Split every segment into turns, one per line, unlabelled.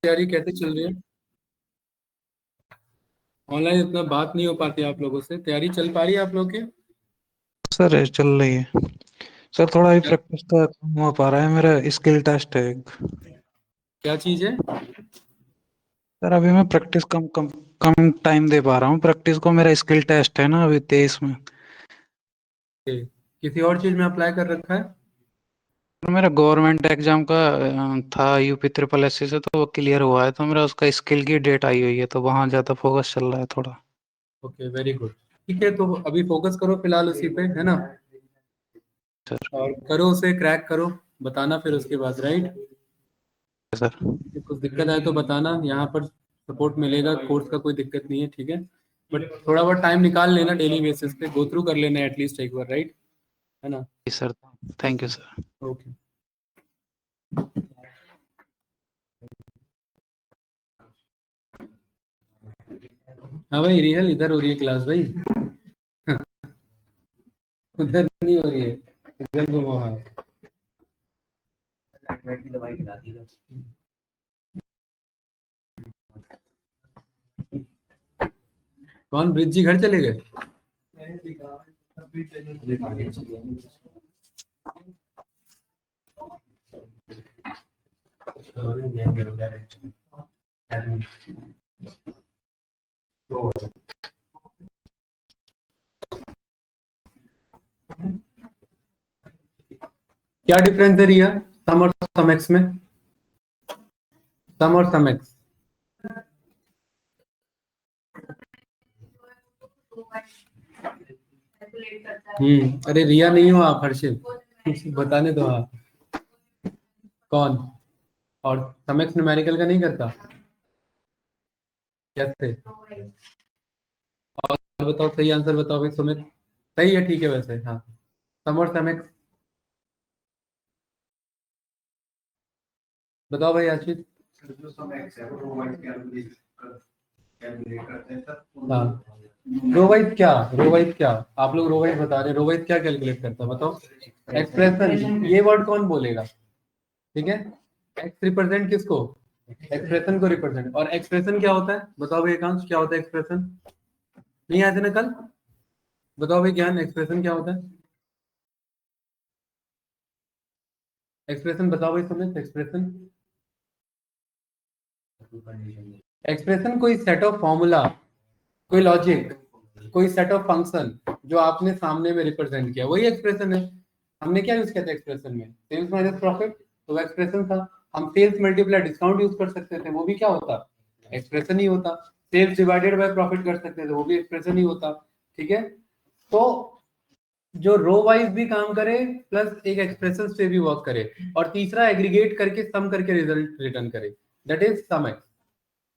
तैयारी कैसे चल रही है? ऑनलाइन इतना बात नहीं हो पाती आप लोगों से। तैयारी चल पा रही है आप लोग की?
सर चल रही है। सर थोड़ा ही प्रैक्टिस का कम हो पा रहा है। मेरा स्किल टेस्ट है एक।
क्या चीज है?
सर अभी मैं प्रैक्टिस कम कम कम टाइम दे पा रहा हूँ प्रैक्टिस को। मेरा स्किल टेस्ट है ना अभी 23 में।
किसी और चीज में अप्लाई कर रखा है?
तो मेरा गवर्नमेंट एग्जाम का था यूपी ट्रिपल एससी से, तो वो क्लियर हुआ है। तो मेरा उसका स्किल की डेट आई हुई है, तो वहाँ ज़्यादा फोकस चल रहा है थोड़ा।
Okay, very good. ठीक है, तो अभी फोकस करो फिलहाल उसी पे, है ना?
सर।
और करो उसे, क्रैक करो। बताना फिर उसके बाद, राइट?
सर।
कुछ दिक्कत आए तो बताना, यहाँ पर सपोर्ट मिलेगा। कोर्स का कोई दिक्कत नहीं है, ठीक है? बट थोड़ा बहुत टाइम निकाल लेना, डेली बेसिस पे गो थ्रू कर लेना एटलीस्ट एक बार, राइट? है ना?
जी sir. Thank you sir.
Okay. हाँ भाई, रिहल इधर हो रही है क्लास भाई। उधर नहीं हो रही है, इधर घुमो। हाँ, कौन ब्रिज जी घर चले गए? क्या डिफरेंस है रिया सम और समेक्स में? सम और समेक्स। अरे रिया नहीं हो आप, हर्षित। बताने दो आप। कौन? और समेक्स न्यूमेरिकल का नहीं करता? कैसे? और बताओ, सही आंसर बताओ भाई सुमित। सही है, ठीक है वैसे। हाँ, सम और समेक्स। बताओ भाई आशीष। हाँ, रोवाइज क्या? रोवाइज क्या? आप लोग रोवाइज बता रहे, रोवाइज क्या कैलकुलेट करता है बताओ? एक्सप्रेशन। ये वर्ड कौन बोलेगा? ठीक है। एक्स रिप्रेजेंट किसको? एक्सप्रेशन को रिप्रेजेंट। और एक्सप्रेशन क्या होता है बताओ भाई एकांश, क्या होता है एक्सप्रेशन? नहीं आए थे ना कल? बताओ भाई ज्ञान, एक्सप्रेशन क्या होता है? एक्सप्रेशन बताओ भाई सुमित, एक्सप्रेशन। एक्सप्रेशन कोई सेट ऑफ फॉर्मूला, कोई लॉजिक, कोई सेट ऑफ फंक्शन जो आपने सामने में रिप्रेजेंट किया, वही एक्सप्रेशन है। हमने क्या यूज किया था एक्सप्रेशन में? सेल्स माइनस प्रॉफिट, तो वो एक्सप्रेशन था। हम सेल्स मल्टीप्लाई डिस्काउंट यूज कर सकते थे, वो भी क्या होता? एक्सप्रेशन ही होता। सेल्स डिवाइडेड बाय प्रॉफिट कर सकते थे, वो भी एक्सप्रेशन ही होता। ठीक है। तो जो रो वाइज भी काम करे, प्लस एक एक्सप्रेशन से भी वर्क करे, और तीसरा एग्रीगेट करके सम करके रिजल्ट रिटर्न करे, दैट इज सम एक्स।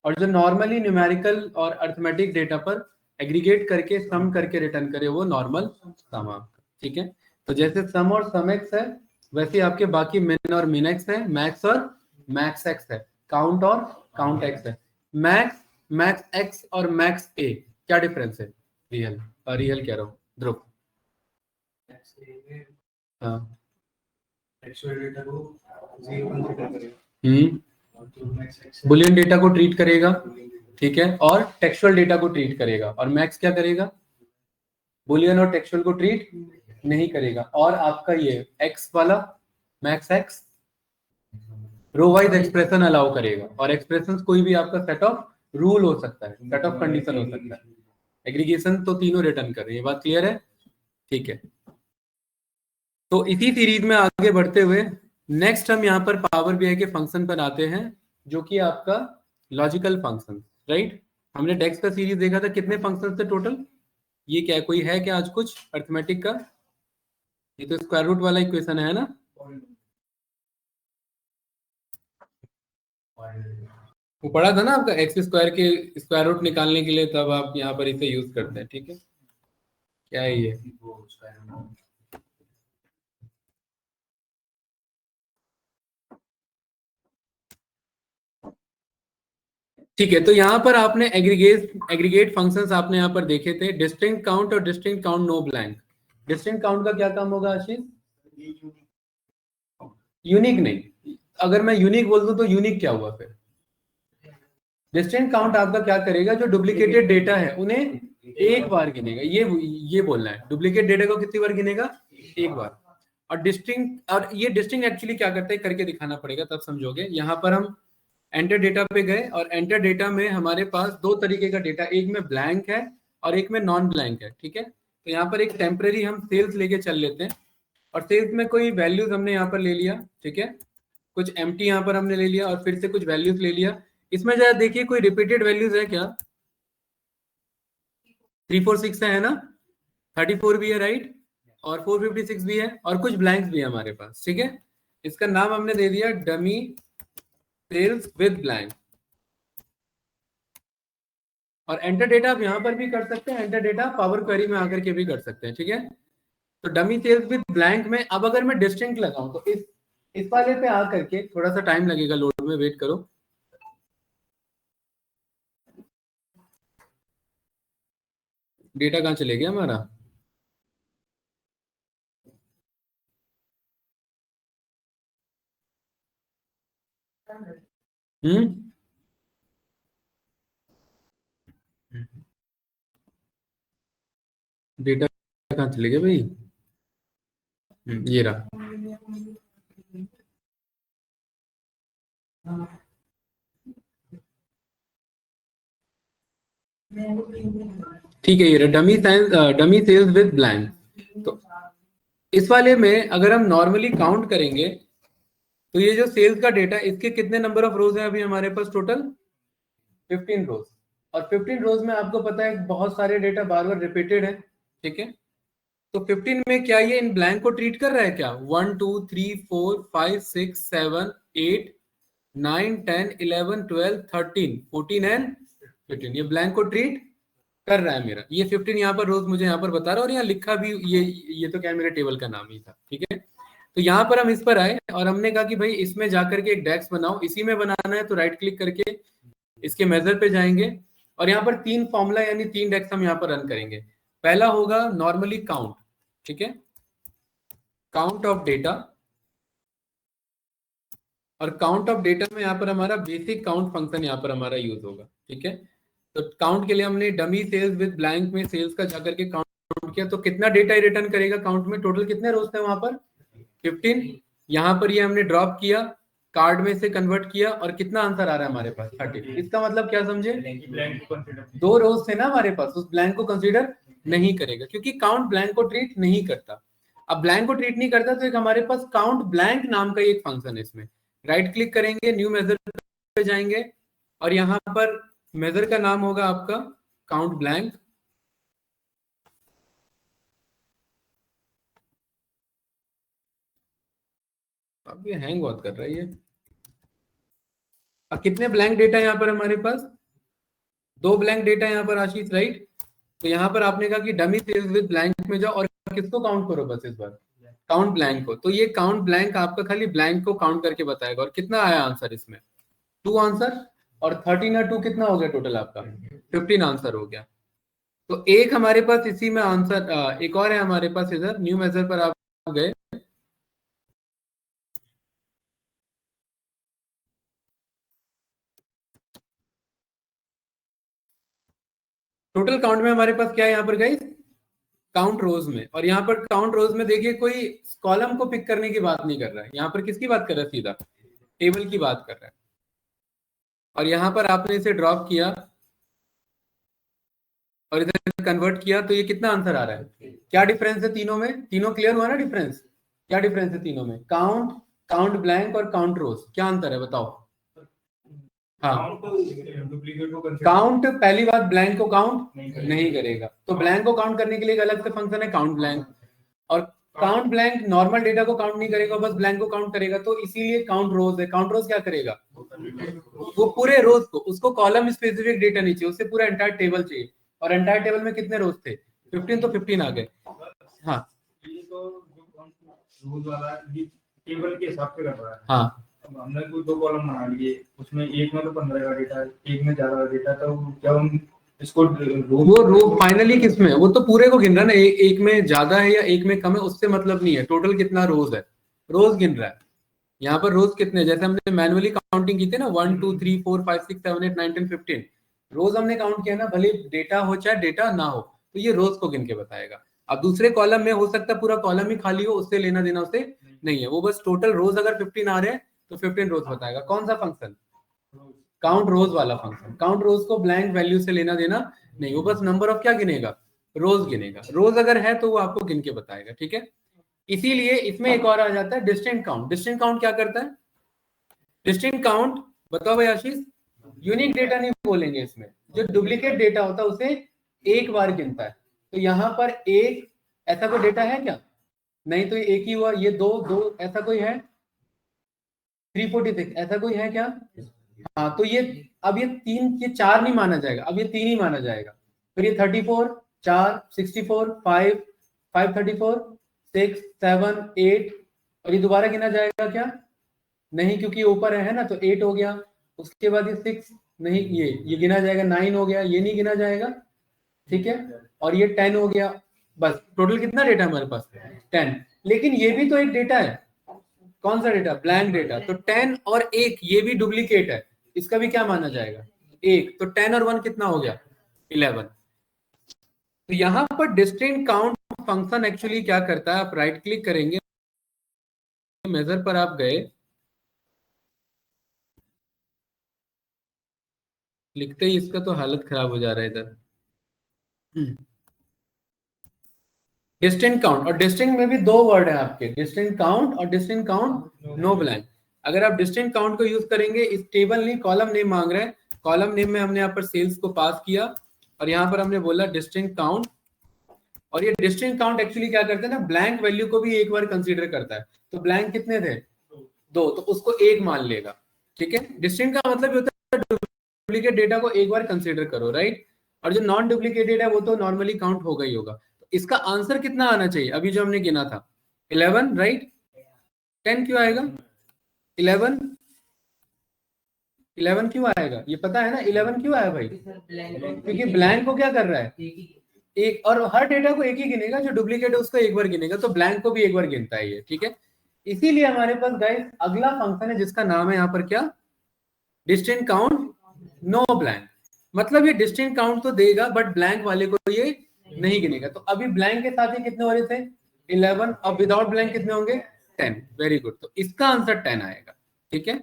और जो नॉर्मली न्यूमेरिकल और अर्थमेटिक डेटा पर एग्रीगेट करके सम करके रिटर्न करे, वो नॉर्मल सम आपका। ठीक है। तो जैसे सम और सम एक्स है, वैसे आपके बाकी मिन और मिन एक्स है, मैक्स और मैक्स एक्स है, काउंट और काउंट एक्स है। मैक्स, मैक्स एक्स और मैक्स ए क्या डिफरेंस है? रियल, रियल कह रहा हूँ ध्रुव। हाँ। बुलियन डेटा को ट्रीट करेगा, ठीक है, और टेक्सचुअल डेटा को ट्रीट करेगा। और मैक्स क्या करेगा? बुलियन और टेक्सचुअल को ट्रीट नहीं करेगा। और आपका ये एक्स वाला, max X, row wise expression allow करेगा। और एक्सप्रेशन कोई भी आपका सेट ऑफ रूल हो सकता है, सेट ऑफ कंडीशन हो सकता है। एग्रीगेशन तो तीनों रिटर्न कर रही है, बात क्लियर है? ठीक है। तो इसी सीरीज में आगे बढ़ते हुए नेक्स्ट हम यहाँ पर पावर बीआई के फंक्शन पर आते हैं, जो कि आपका लॉजिकल फंक्शन, राइट? हमने डेक्स का सीरीज देखा था, कितने फंक्शन थे टोटल? ये क्या कोई है क्या आज कुछ अर्थमेटिक का? ये तो स्क्वायर रूट वाला इक्वेशन है ना? वो पढ़ा था ना आपका, एक्स स्क्वायर के स्क्वायर रूट निकालने के लिए, तब आप यहाँ पर इसे यूज करते हैं। ठीक है। क्या है ये? ठीक है, तो यहाँ पर आपने एग्रीगेट एग्रीगेट फंक्शंस आपने यहाँ पर देखे थे, डिस्टिंक्ट काउंट और distinct count no blank. Distinct count का क्या काम होगा आशीष? यूनिक नहीं। अगर मैं यूनिक बोल दूं तो यूनिक क्या हुआ फिर? डिस्टिंक्ट काउंट आपका क्या करेगा, जो डुप्लीकेटेड डेटा है उन्हें एक बार गिनेगा, ये बोलना है, डुप्लीकेट डेटा को कितनी बार गिनेगा, एक बार। और ये डिस्टिंक्ट एक्चुअली क्या करता है करके दिखाना पड़ेगा तब समझोगे। यहाँ पर हम एंटर डेटा पे गए और एंटर डेटा में हमारे पास दो तरीके का डेटा, एक में ब्लैंक है और एक में नॉन ब्लैंक है, ठीक है। तो यहाँ पर एक टेम्पररी हम सेल्स लेके चल लेते हैं और सेल्स में कोई वैल्यूज हमने यहाँ पर ले लिया, ठीक है, कुछ एम्प्टी यहाँ पर हमने ले लिया और फिर से कुछ वैल्यूज ले लिया। इसमें जरा देखिए कोई रिपीटेड वैल्यूज है क्या, 346 है ना, 34 भी है राइट, और 456 भी है और कुछ ब्लैंक्स भी है हमारे पास, ठीक है। इसका नाम हमने दे दिया डमी सेल्स विद ब्लैंक। और एंटर डेटा आप यहाँ पर भी कर सकते हैं, एंटर डेटा पावर क्वेरी में आकर के भी कर सकते हैं, ठीक है। तो डमी सेल्स विद ब्लैंक में अब अगर मैं डिस्टिंक्ट लगाऊं तो इस वाले पे आकर के थोड़ा सा टाइम लगेगा लोड में, वेट करो। डेटा कहाँ चले गया हमारा, डेटा कहाँ चले गए भाई, ये रहा। ठीक है, ये रहा डमी सेल्स विद ब्लैंक। तो इस वाले में अगर हम नॉर्मली काउंट करेंगे तो ये जो सेल्स का डेटा, इसके कितने नंबर ऑफ रोज है अभी हमारे पास, टोटल 15 रोज। और 15 रोज में आपको पता है बहुत सारे डेटा बार बार रिपीटेड है, ठीक है। तो 15 में क्या ये इन ब्लैंक को ट्रीट कर रहा है क्या, 1 2 3 4 5 6 7 8 9 10 11 12 13 14 एंड 15, ये ब्लैंक को ट्रीट कर रहा है मेरा। ये 15 यहाँ पर रोज मुझे यहाँ पर बता रहा है और यहाँ लिखा भी, ये तो क्या मेरे टेबल का नाम ही था, ठीक है। तो यहाँ पर हम इस पर आए और हमने कहा कि भाई इसमें जाकर के एक डेक्स बनाओ, इसी में बनाना है तो राइट क्लिक करके इसके मेजर पे जाएंगे और यहाँ पर 3 फॉर्मूला यानी 3 डेक्स हम यहाँ पर रन करेंगे। पहला होगा नॉर्मली काउंट, ठीक है, काउंट ऑफ डेटा। और काउंट ऑफ डेटा में यहाँ पर हमारा बेसिक काउंट फंक्शन यहाँ पर हमारा यूज होगा, ठीक है। तो काउंट के लिए हमने डमी सेल्स विद ब्लैंक में सेल्स का जाकर के काउंट किया, तो कितना डेटा ही रिटर्न करेगा काउंट में, टोटल कितने रोज थे वहां पर 15। यहाँ पर ये हमने ड्रॉप किया, कार्ड में से कन्वर्ट किया और कितना आंसर आ रहा है हमारे पास 30। इसका मतलब क्या समझे, 2 रोज थे ना हमारे पास, उस ब्लैंक को कंसीडर नहीं करेगा क्योंकि काउंट ब्लैंक को ट्रीट नहीं करता। अब ब्लैंक को ट्रीट नहीं करता तो एक हमारे पास काउंट ब्लैंक नाम का एक फंक्शन है, इसमें राइट क्लिक करेंगे, न्यू मेजर पे जाएंगे और यहाँ पर मेजर का नाम होगा आपका काउंट ब्लैंक। अब ये हैंग बहुत कर रहा है ये। अब कितने ब्लैंक डेटा यहाँ पर हमारे पास, 2 ब्लैंक डेटा यहाँ पर आशीष, राइट। तो यहाँ पर आपने कहा कि डमी सेल्स विद ब्लैंक में जाओ और किसको काउंट करो बस इस बार, काउंट ब्लैंक को। तो ये काउंट ब्लैंक आपका खाली ब्लैंक को काउंट करके बताएगा और कितना आया आंसर इसमें, 2 आंसर, और 13 और 2 कितना हो गया टोटल आपका 15 आंसर हो गया। तो एक हमारे पास इसी में आंसर, एक और है हमारे पास इधर न्यू मेजर पर आप गए, टोटल काउंट में हमारे पास क्या है यहाँ पर गाइस, काउंट रोज में। और यहाँ पर काउंट रोज में देखिए कोई कॉलम को पिक करने की बात नहीं कर रहा है, यहाँ पर किसकी बात कर रहा है, सीधा टेबल की बात कर रहा है। और यहाँ पर आपने इसे ड्रॉप किया और इधर कन्वर्ट किया तो ये कितना आंसर आ रहा है, क्या डिफरेंस है तीनों में, तीनों क्लियर हुआ ना डिफरेंस, क्या डिफरेंस है तीनों में, काउंट, काउंट ब्लैंक और काउंट रोज, क्या अंतर है बताओ। हाँ, काउंट पहली बात ब्लैंक को काउंट नहीं करेगा, तो ब्लैंक को काउंट करने के लिए एक अलग से फंक्शन है काउंट ब्लैंक, और काउंट ब्लैंक नॉर्मल डेटा को काउंट नहीं करेगा, बस ब्लैंक को काउंट करेगा, तो इसीलिए काउंट रोज है। काउंट रोज क्या करेगा, वो पूरे रोज को, उसको कॉलम स्पेसिफिक डेटा नहीं चाहिए, उससे पूरा एंटायर टेबल चाहिए, और एंटायर टेबल में कितने रोज थे 15, तो 15 आ गए। हाँ
टेबल के हिसाब से कर रहा है।
हाँ,
हमने कोई 2 कॉलम बना लिए, उसमें एक में तो 15 का डेटा, एक में ज्यादा डेटा, तो जब हम इसको
वो रो फाइनली किसमें है, वो तो पूरे को गिन रहा है ना, एक में ज्यादा है या एक में कम है उससे मतलब नहीं है, टोटल कितना रोज है, रोज गिन रहा है। यहाँ पर रोज कितने, जैसे हमने मैनुअली काउंटिंग की थी ना 1 2 3 4 5 6 7 8 9 10 15 रोज हमने काउंट किया ना, भले डेटा हो चाहे डेटा ना हो, तो ये रोज को गिन के बताएगा। अब दूसरे कॉलम में हो सकता है पूरा कॉलम ही खाली हो, उससे लेना देना उसे नहीं है, वो बस टोटल रोज अगर 15 आ रहे हैं तो 15 रोज बताएगा। कौन सा फंक्शन? काउंट रोज वाला फंक्शन। काउंट रोज को ब्लैंक वैल्यू से लेना देना नहीं, वो बस नंबर ऑफ क्या गिनेगा? रोज गिनेगा। रोज अगर है तो वो आपको गिन के बताएगा, ठीक है। इसीलिए इसमें एक और आ जाता है डिस्टिंक्ट काउंट। डिस्टिंक्ट काउंट क्या करता है? डिस्टिंक्ट काउंट बताओ भाई आशीष। यूनिक डेटा नहीं बोलेंगे इसमें, जो डुप्लीकेट डेटा होता है उसे एक बार गिनता है। तो यहाँ पर एक ऐसा कोई डेटा है क्या? नहीं, तो ये एक ही हुआ। ये दो दो ऐसा कोई है? 346 ऐसा कोई है क्या? हाँ, तो ये अब ये तीन, ये चार नहीं माना जाएगा, अब ये तीन ही माना जाएगा। फिर ये 34 4 64 5 534 6 7 8 और ये दोबारा गिना जाएगा क्या? नहीं, क्योंकि ऊपर है ना, तो 8 हो गया। उसके बाद ये 6 नहीं, ये गिना जाएगा। 9 हो गया, ये नहीं गिना जाएगा, ठीक है। और ये 10 हो गया। बस टोटल कितना डेटा हमारे पास? 10। लेकिन ये भी तो एक डेटा है। कौन सा डेटा? Blank data. तो 10 और 1 ये भी डुप्लीकेट है, इसका भी क्या माना जाएगा? 1। तो 10 और 1 कितना हो गया? 11। तो यहां पर डिस्टिंक्ट काउंट फंक्शन एक्चुअली क्या करता है, आप राइट क्लिक करेंगे, मेजर पर आप गए, लिखते ही इसका तो हालत खराब हो जा रहा है इधर। डिस्टिंक्ट काउंट और डिस्टिंक्ट में भी दो वर्ड है आपके, डिस्टिंक्ट काउंट और डिस्टिंक्ट काउंट नो ब्लैंक। अगर आप डिस्टिंक्ट काउंट को यूज करेंगे, इस टेबल नहीं कॉलम नेम मांग रहे हैं, कॉलम नेम में हमने यहाँ पर सेल्स को पास किया और यहाँ पर हमने बोला डिस्टिंक्ट काउंट। और ये डिस्टिंक्ट काउंट एक्चुअली क्या करते हैं ना, ब्लैंक वैल्यू को भी एक बार कंसीडर करता है। तो ब्लैंक कितने थे? 2, तो उसको एक मान लेगा, ठीक है। डिस्टिंक्ट का मतलब होता है डुप्लीकेट डेटा को एक बार कंसीडर करो, राइट। और जो नॉन डुप्लीकेटेड है वो तो नॉर्मली काउंट होगा ही होगा। तो इसका आंसर कितना आना चाहिए? अभी जो हमने गिना था 11, राइट। 10 क्यों आएगा? 11 क्यों आएगा? ये पता है ना 11 क्यों आया भाई? क्योंकि ब्लैंक को क्या कर रहा है? एक, और हर डेटा को एक ही गिनेगा, जो डुप्लीकेट है उसको एक बार गिनेगा, तो ब्लैंक को भी एक बार गिनता है ये, ठीक है। इसीलिए हमारे पास गाइस अगला फंक्शन है जिसका नाम है यहाँ पर क्या? Distinct count no blank. मतलब ये डिस्टिंक्ट काउंट तो देगा बट ब्लैंक वाले को ये नहीं गिनेगा। तो अभी ब्लैंक के साथ ये कितने हो रहे थे? 11। अब विदाउट ब्लैंक कितने होंगे? 10। वेरी गुड, तो इसका आंसर 10 आएगा, ठीक है।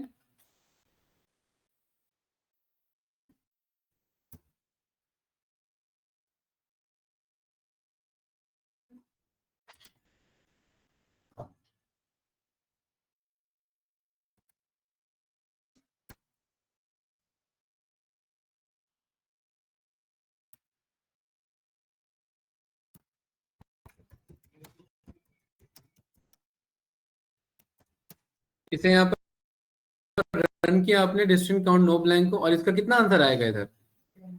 इसे यहाँ पर रन किया आपने डिस्टिंक्ट काउंट नो ब्लैंक को, और इसका कितना आंसर आएगा? इधर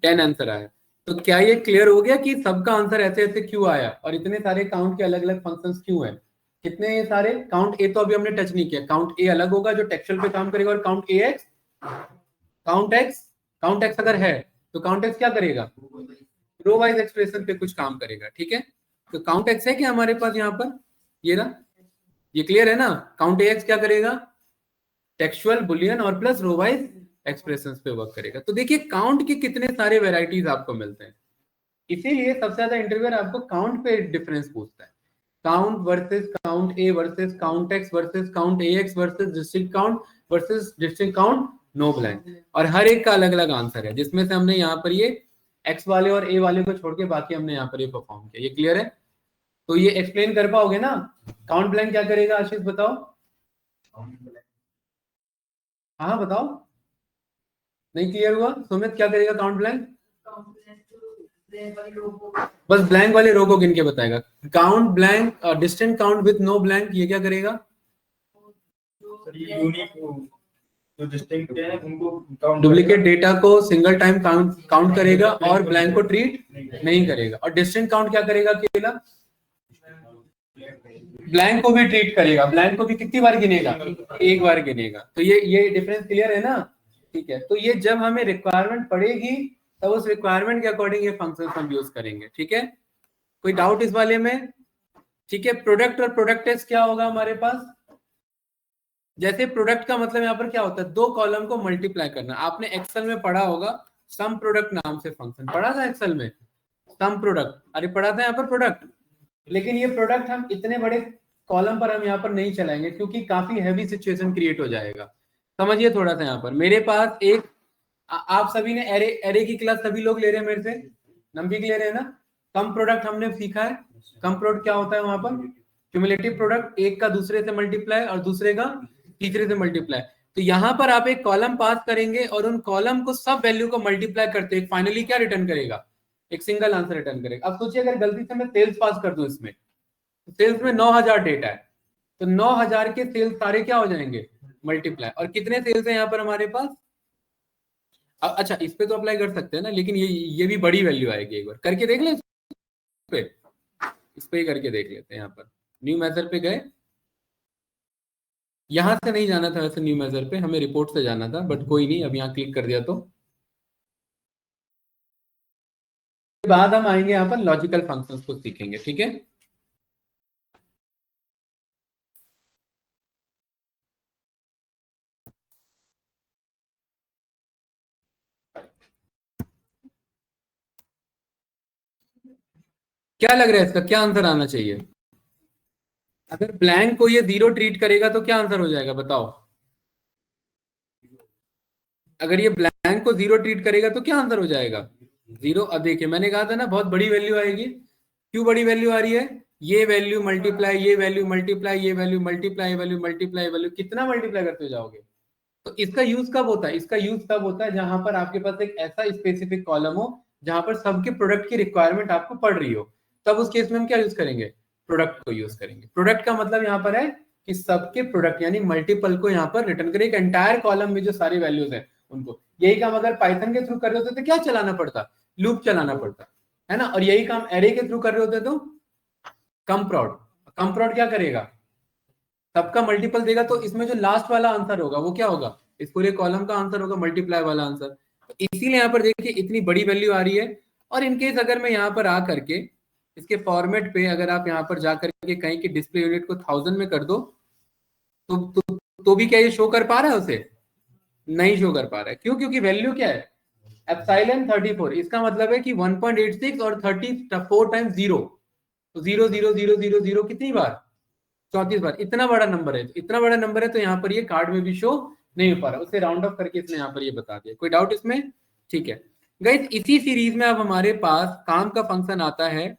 10 आंसर आया। तो क्या ये क्लियर हो गया कि सबका आंसर ऐसे ऐसे क्यों आया और इतने सारे काउंट के अलग अलग फंक्शंस क्यों हैं? कितने ये सारे? काउंट ए तो अभी हमने टच नहीं किया, काउंट ए अलग होगा जो टेक्सचुअल पे काम करेगा, और count A x, count x अगर है तो काउंट एक्स क्या करेगा? रो वाइज एक्सप्रेशन पे कुछ काम करेगा, ठीक है। तो काउंट एक्स है कि हमारे पास यहाँ पर ये रहा, ये क्लियर है ना। काउंट एक्स क्या करेगा? टेक्सचुअल, बुलियन और प्लस रो वाइज एक्सप्रेशंस पे वर्क करेगा। तो देखिए काउंट के कितने सारे वेराइटीज आपको मिलते हैं। इसीलिए सबसे ज्यादा इंटरव्यूअर आपको काउंट पे डिफरेंस पूछता है। Count versus count A versus count X versus count A X versus distinct count versus distinct count no blank, और हर एक का अलग अलग आंसर है, जिसमें से हमने यहाँ पर ये एक्स वाले और ए वाले को छोड़ के बाकी हमने यहाँ पर ये परफॉर्म किया। ये क्लियर है? तो ये एक्सप्लेन कर पाओगे ना? काउंट ब्लैंक क्या करेगा आशीष बताओ? हाँ बताओ, नहीं क्लियर हुआ? सुमित क्या करेगा काउंट ब्लैंक? बस ब्लैंक वाले रो को गिन के बताएगा। Count blank distinct count with no blank ये क्या करेगा?
जो डिस्टिंक्ट है उनको काउंट
डुप्लीकेट डेटा को सिंगल टाइम काउंट करेगा और ब्लैंक को ट्रीट नहीं करेगा। और डिस्टिंक्ट काउंट क्या करेगा? अकेला ब्लैंक को भी ट्रीट करेगा। ब्लैंक को भी कितनी बार गिनेगा? एक बार गिनेगा। तो ये डिफरेंस क्लियर है ना? ठीक है, तो ये जब हमें रिक्वायरमेंट पड़ेगी तब उस रिक्वायरमेंट के अकॉर्डिंग ये फंक्शंस हम यूज करेंगे, ठीक है। कोई डाउट इस वाले में? ठीक है, प्रोडक्ट और प्रोडक्ट टेस्ट क्या होगा हमारे पास? जैसे प्रोडक्ट का मतलब यहाँ पर क्या होता है, 2 कॉलम को मल्टीप्लाई करना। आपने एक्सेल में पढ़ा होगा सम प्रोडक्ट नाम से फंक्शन, पढ़ा था एक्सेल में सम प्रोडक्ट, अरे पढ़ा था यहाँ पर प्रोडक्ट। लेकिन ये प्रोडक्ट हम इतने बड़े कॉलम पर हम यहाँ पर नहीं चलाएंगे क्योंकि काफी हैवी सिचुएशन क्रिएट हो जाएगा। समझिए थोड़ा सा, यहाँ पर मेरे पास एक आप सभी ने एरे की क्लास सभी लोग ले रहे हैं मेरे से, नंबी ले रहे हैं ना। कम प्रोडक्ट हमने सीखा है। कम प्रोडक्ट क्या होता है वहां पर, क्यूमुलेटिव प्रोडक्ट, एक का दूसरे से मल्टीप्लाई और दूसरे का तीसरे से मल्टीप्लाई। तो यहाँ पर आप एक कॉलम पास करेंगे और उन कॉलम को सब वैल्यू को मल्टीप्लाई करते फाइनली क्या रिटर्न करेगा, एक सिंगल आंसर रिटर्न करेगा। अब सोचिए अगर गलती से मैं सेल्स पास कर दूं इसमें, तो सेल्स में 9000 डेटा है, तो 9000 के सेल्स सारे क्या हो जाएंगे, मल्टीप्लाई। और कितने सेल्स है यहाँ पर हमारे पास, अच्छा इस पे तो अप्लाई कर सकते हैं ना, लेकिन ये भी बड़ी वैल्यू आएगी। एक बार करके देख लें इस पे ही करके देख लेते हैं। यहाँ पर न्यू मेजर पे गए, यहां से नहीं जाना था वैसे न्यू मेजर पे, हमें रिपोर्ट से जाना था, बट कोई नहीं, अब यहाँ क्लिक कर दिया। तो बाद हम आएंगे यहाँ पर लॉजिकल फंक्शंस को सीखेंगे, ठीक है। क्या लग रहा है इसका क्या आंसर आना चाहिए, अगर ब्लैंक को ये 0 ट्रीट करेगा तो क्या आंसर हो जाएगा बताओ। अगर ये ब्लैंक को 0 ट्रीट करेगा तो क्या आंसर हो जाएगा, 0। अब देखिए मैंने कहा था ना बहुत बड़ी वैल्यू आएगी। क्यों बड़ी वैल्यू आ रही है, ये वैल्यू मल्टीप्लाई, ये वैल्यू मल्टीप्लाई, ये value multiply, value multiply, value कितना मल्टीप्लाई करते जाओगे। तो इसका यूज कब होता है, इसका यूज तब होता है जहां पर आपके पास एक ऐसा स्पेसिफिक कॉलम हो जहां पर सबके प्रोडक्ट की रिक्वायरमेंट आपको पड़ रही हो, तब उस केस में हम क्या यूज करेंगे, प्रोडक्ट को यूज करेंगे। प्रोडक्ट का मतलब यहाँ पर है कि सबके प्रोडक्ट यानी मल्टीपल को यहाँ पर रिटर्न करें, एक एंटायर कॉलम में जो सारी वैल्यूज है उनको। यही काम अगर पाइथन के थ्रू कर रहे होते तो क्या चलाना पड़ता, लूप चलाना पड़ता है ना। और यही काम एरे के थ्रू कर रहे होते तो कम प्रोड क्या करेगा, सबका मल्टीपल देगा। तो इसमें जो लास्ट वाला आंसर होगा वो क्या होगा, इस पूरे कॉलम का आंसर होगा मल्टीप्लाई वाला आंसर। तो इसीलिए यहाँ पर देखिए इतनी बड़ी वैल्यू आ रही है। और इनकेस अगर मैं यहाँ पर आ करके इसके फॉर्मेट पे अगर आप यहाँ पर जा करके कहीं की डिस्प्ले यूनिट को 1000 में कर दो तो भी क्या ये शो कर पा रहा है, उसे नहीं शो कर पा रहा है। क्यों, क्योंकि वैल्यू क्या है एप्सिलॉन 34। इसका मतलब है कि 1.86 और 34 टाइम्स 0, तो 0 0 0 0 0 कितनी बार, 34 बार। इतना बड़ा नंबर है, इतना बड़ा नंबर है तो यहाँ पर ये कार्ड में भी शो नहीं हो पा रहा, उसे राउंड ऑफ करके इसने यहाँ पर ये बता दिया। कोई डाउट इसमें, ठीक है गाइस। इसी सीरीज में अब हमारे पास काम का फंक्शन आता है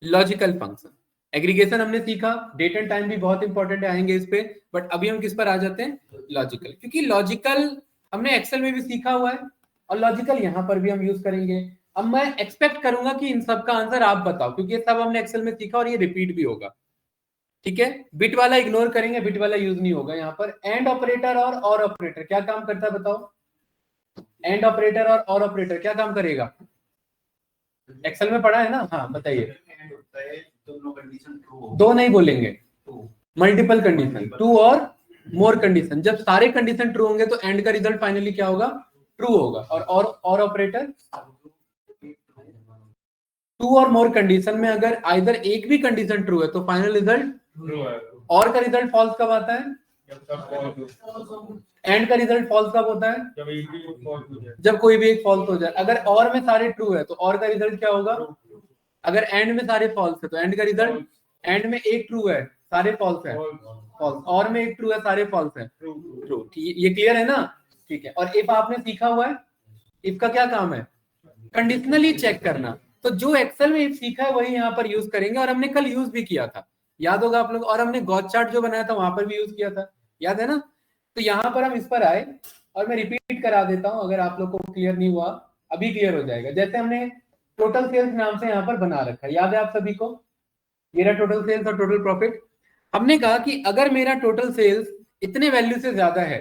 लॉजिकल फंक्शन। एग्रीगेशन हमने सीखा, डेट एंड टाइम भी बहुत इंपॉर्टेंट है, आएंगे इस पे। बट अभी हम किस पर आ जाते हैं, लॉजिकल। क्योंकि लॉजिकल हमने एक्सेल में भी सीखा हुआ है और लॉजिकल यहाँ पर भी हम यूज करेंगे। अब मैं एक्सपेक्ट करूंगा कि इन सब का आंसर आप बताओ, क्योंकि ये सब हमने एक्सेल में सीखा और ये रिपीट भी होगा, ठीक है। बिट वाला इग्नोर करेंगे, बिट वाला यूज नहीं होगा यहाँ पर। एंड ऑपरेटर और ऑपरेटर क्या काम करता है बताओ, एंड ऑपरेटर और ऑपरेटर क्या काम करेगा, एक्सेल में पढ़ा है ना, हाँ बताइए। दो नहीं बोलेंगे, मल्टीपल कंडीशन, 2 और मोर कंडीशन। जब सारे कंडीशन ट्रू होंगे तो एंड का रिजल्ट फाइनली क्या होगा, ट्रू होगा। और ऑपरेटर 2 और मोर कंडीशन में अगर आइदर एक भी कंडीशन ट्रू है तो फाइनल रिजल्ट ट्रू है। और का रिजल्ट फॉल्स कब आता है, एंड का रिजल्ट फॉल्स कब होता है, जब कोई भी एक फॉल्स हो जाए। अगर और में सारे ट्रू है तो और का रिजल्ट क्या होगा, अगर एंड में सारे फॉल्स है तो एंड का रिजल्ट, एंड में एक ट्रू है सारे फॉल्स है फॉल्स, और में एक ट्रू है सारे फॉल्स है ट्रू। ये क्लियर है ना, ठीक है। और इफ आपने सीखा हुआ है, इफ का क्या काम है, कंडीशनली चेक करना। तो जो एक्सेल में इफ सीखा है वही यहाँ पर यूज करेंगे, और हमने कल यूज भी किया था, याद होगा आप लोग। और हमने गॉस चार्ट जो बनाया था वहां पर भी यूज किया था, याद है ना। तो यहाँ पर हम इस पर आए और मैं रिपीट करा देता हूँ, अगर आप लोग को क्लियर नहीं हुआ अभी क्लियर हो जाएगा। जैसे हमने टोटल सेल्स नाम से यहाँ पर बना रखा है, याद है आप सभी को, मेरा टोटल सेल्स और टोटल प्रॉफिट। हमने कहा कि अगर मेरा टोटल सेल्स इतने वैल्यू से ज्यादा है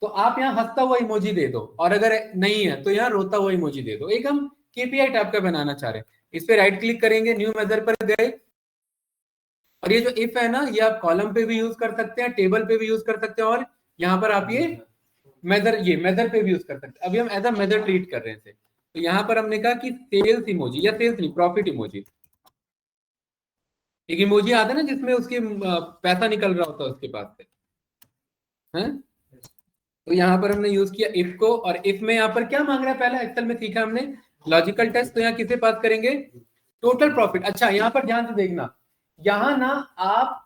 तो आप यहाँ हंसता हुआ इमोजी दे दो, और अगर नहीं है तो यहाँ रोता हुआ इमोजी दे दो। एक हम केपीआई टाइप का बनाना चाह रहे हैं। इस पे राइट क्लिक करेंगे, न्यू मेजर पर गए, और ये जो इफ है ना, ये आप कॉलम पे भी यूज कर सकते हैं, टेबल पे भी यूज कर सकते हैं, और यहाँ पर आप ये मेजर पे भी यूज कर सकते हैं। अभी हम एज अ मेजर ट्रीट कर रहे थे, तो यहाँ पर हमने कहा कि सेल्स इमोजी, या सेल्स नहीं प्रॉफिट इमोजी। एक इमोजी आता है ना जिसमें उसके पैसा निकल रहा होता है उसके पास से, है? तो यहाँ पर हमने यूज किया इफ को, और इफ में यहाँ पर क्या मांग रहा है, पहला एक्सेल में सीखा हमने लॉजिकल टेस्ट। तो यहाँ किसे पास करेंगे, टोटल प्रॉफिट। अच्छा यहाँ पर ध्यान से देखना, यहाँ ना आप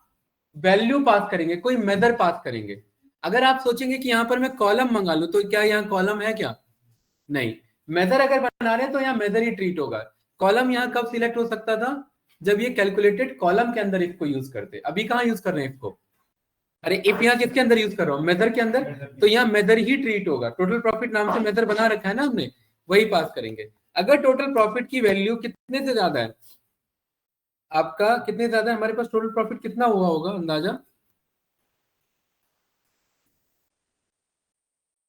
वैल्यू पास करेंगे, कोई मेथड पास करेंगे। अगर आप सोचेंगे कि यहाँ पर मैं कॉलम मंगा लूं, तो क्या यहाँ कॉलम है क्या, नहीं। मेथड अगर बना रहे हैं तो यहाँ मेथड ही ट्रीट होगा। कॉलम यहाँ कब सिलेक्ट हो सकता था, जब ये कैलकुलेटेड कॉलम के अंदर इफ को यूज करते। अभी कहाँ यूज कर रहे हैं इफ को, अरे इफ यहाँ किसके अंदर यूज कर रहा हूँ, मेथड के अंदर। तो यहाँ मेथड ही ट्रीट होगा। टोटल प्रॉफिट नाम से मेथड बना रखा है ना हमने, वही पास करेंगे। अगर टोटल प्रॉफिट की वैल्यू कितने से ज्यादा है आपका, कितने ज्यादा है हमारे पास, टोटल प्रॉफिट कितना हुआ होगा अंदाजा,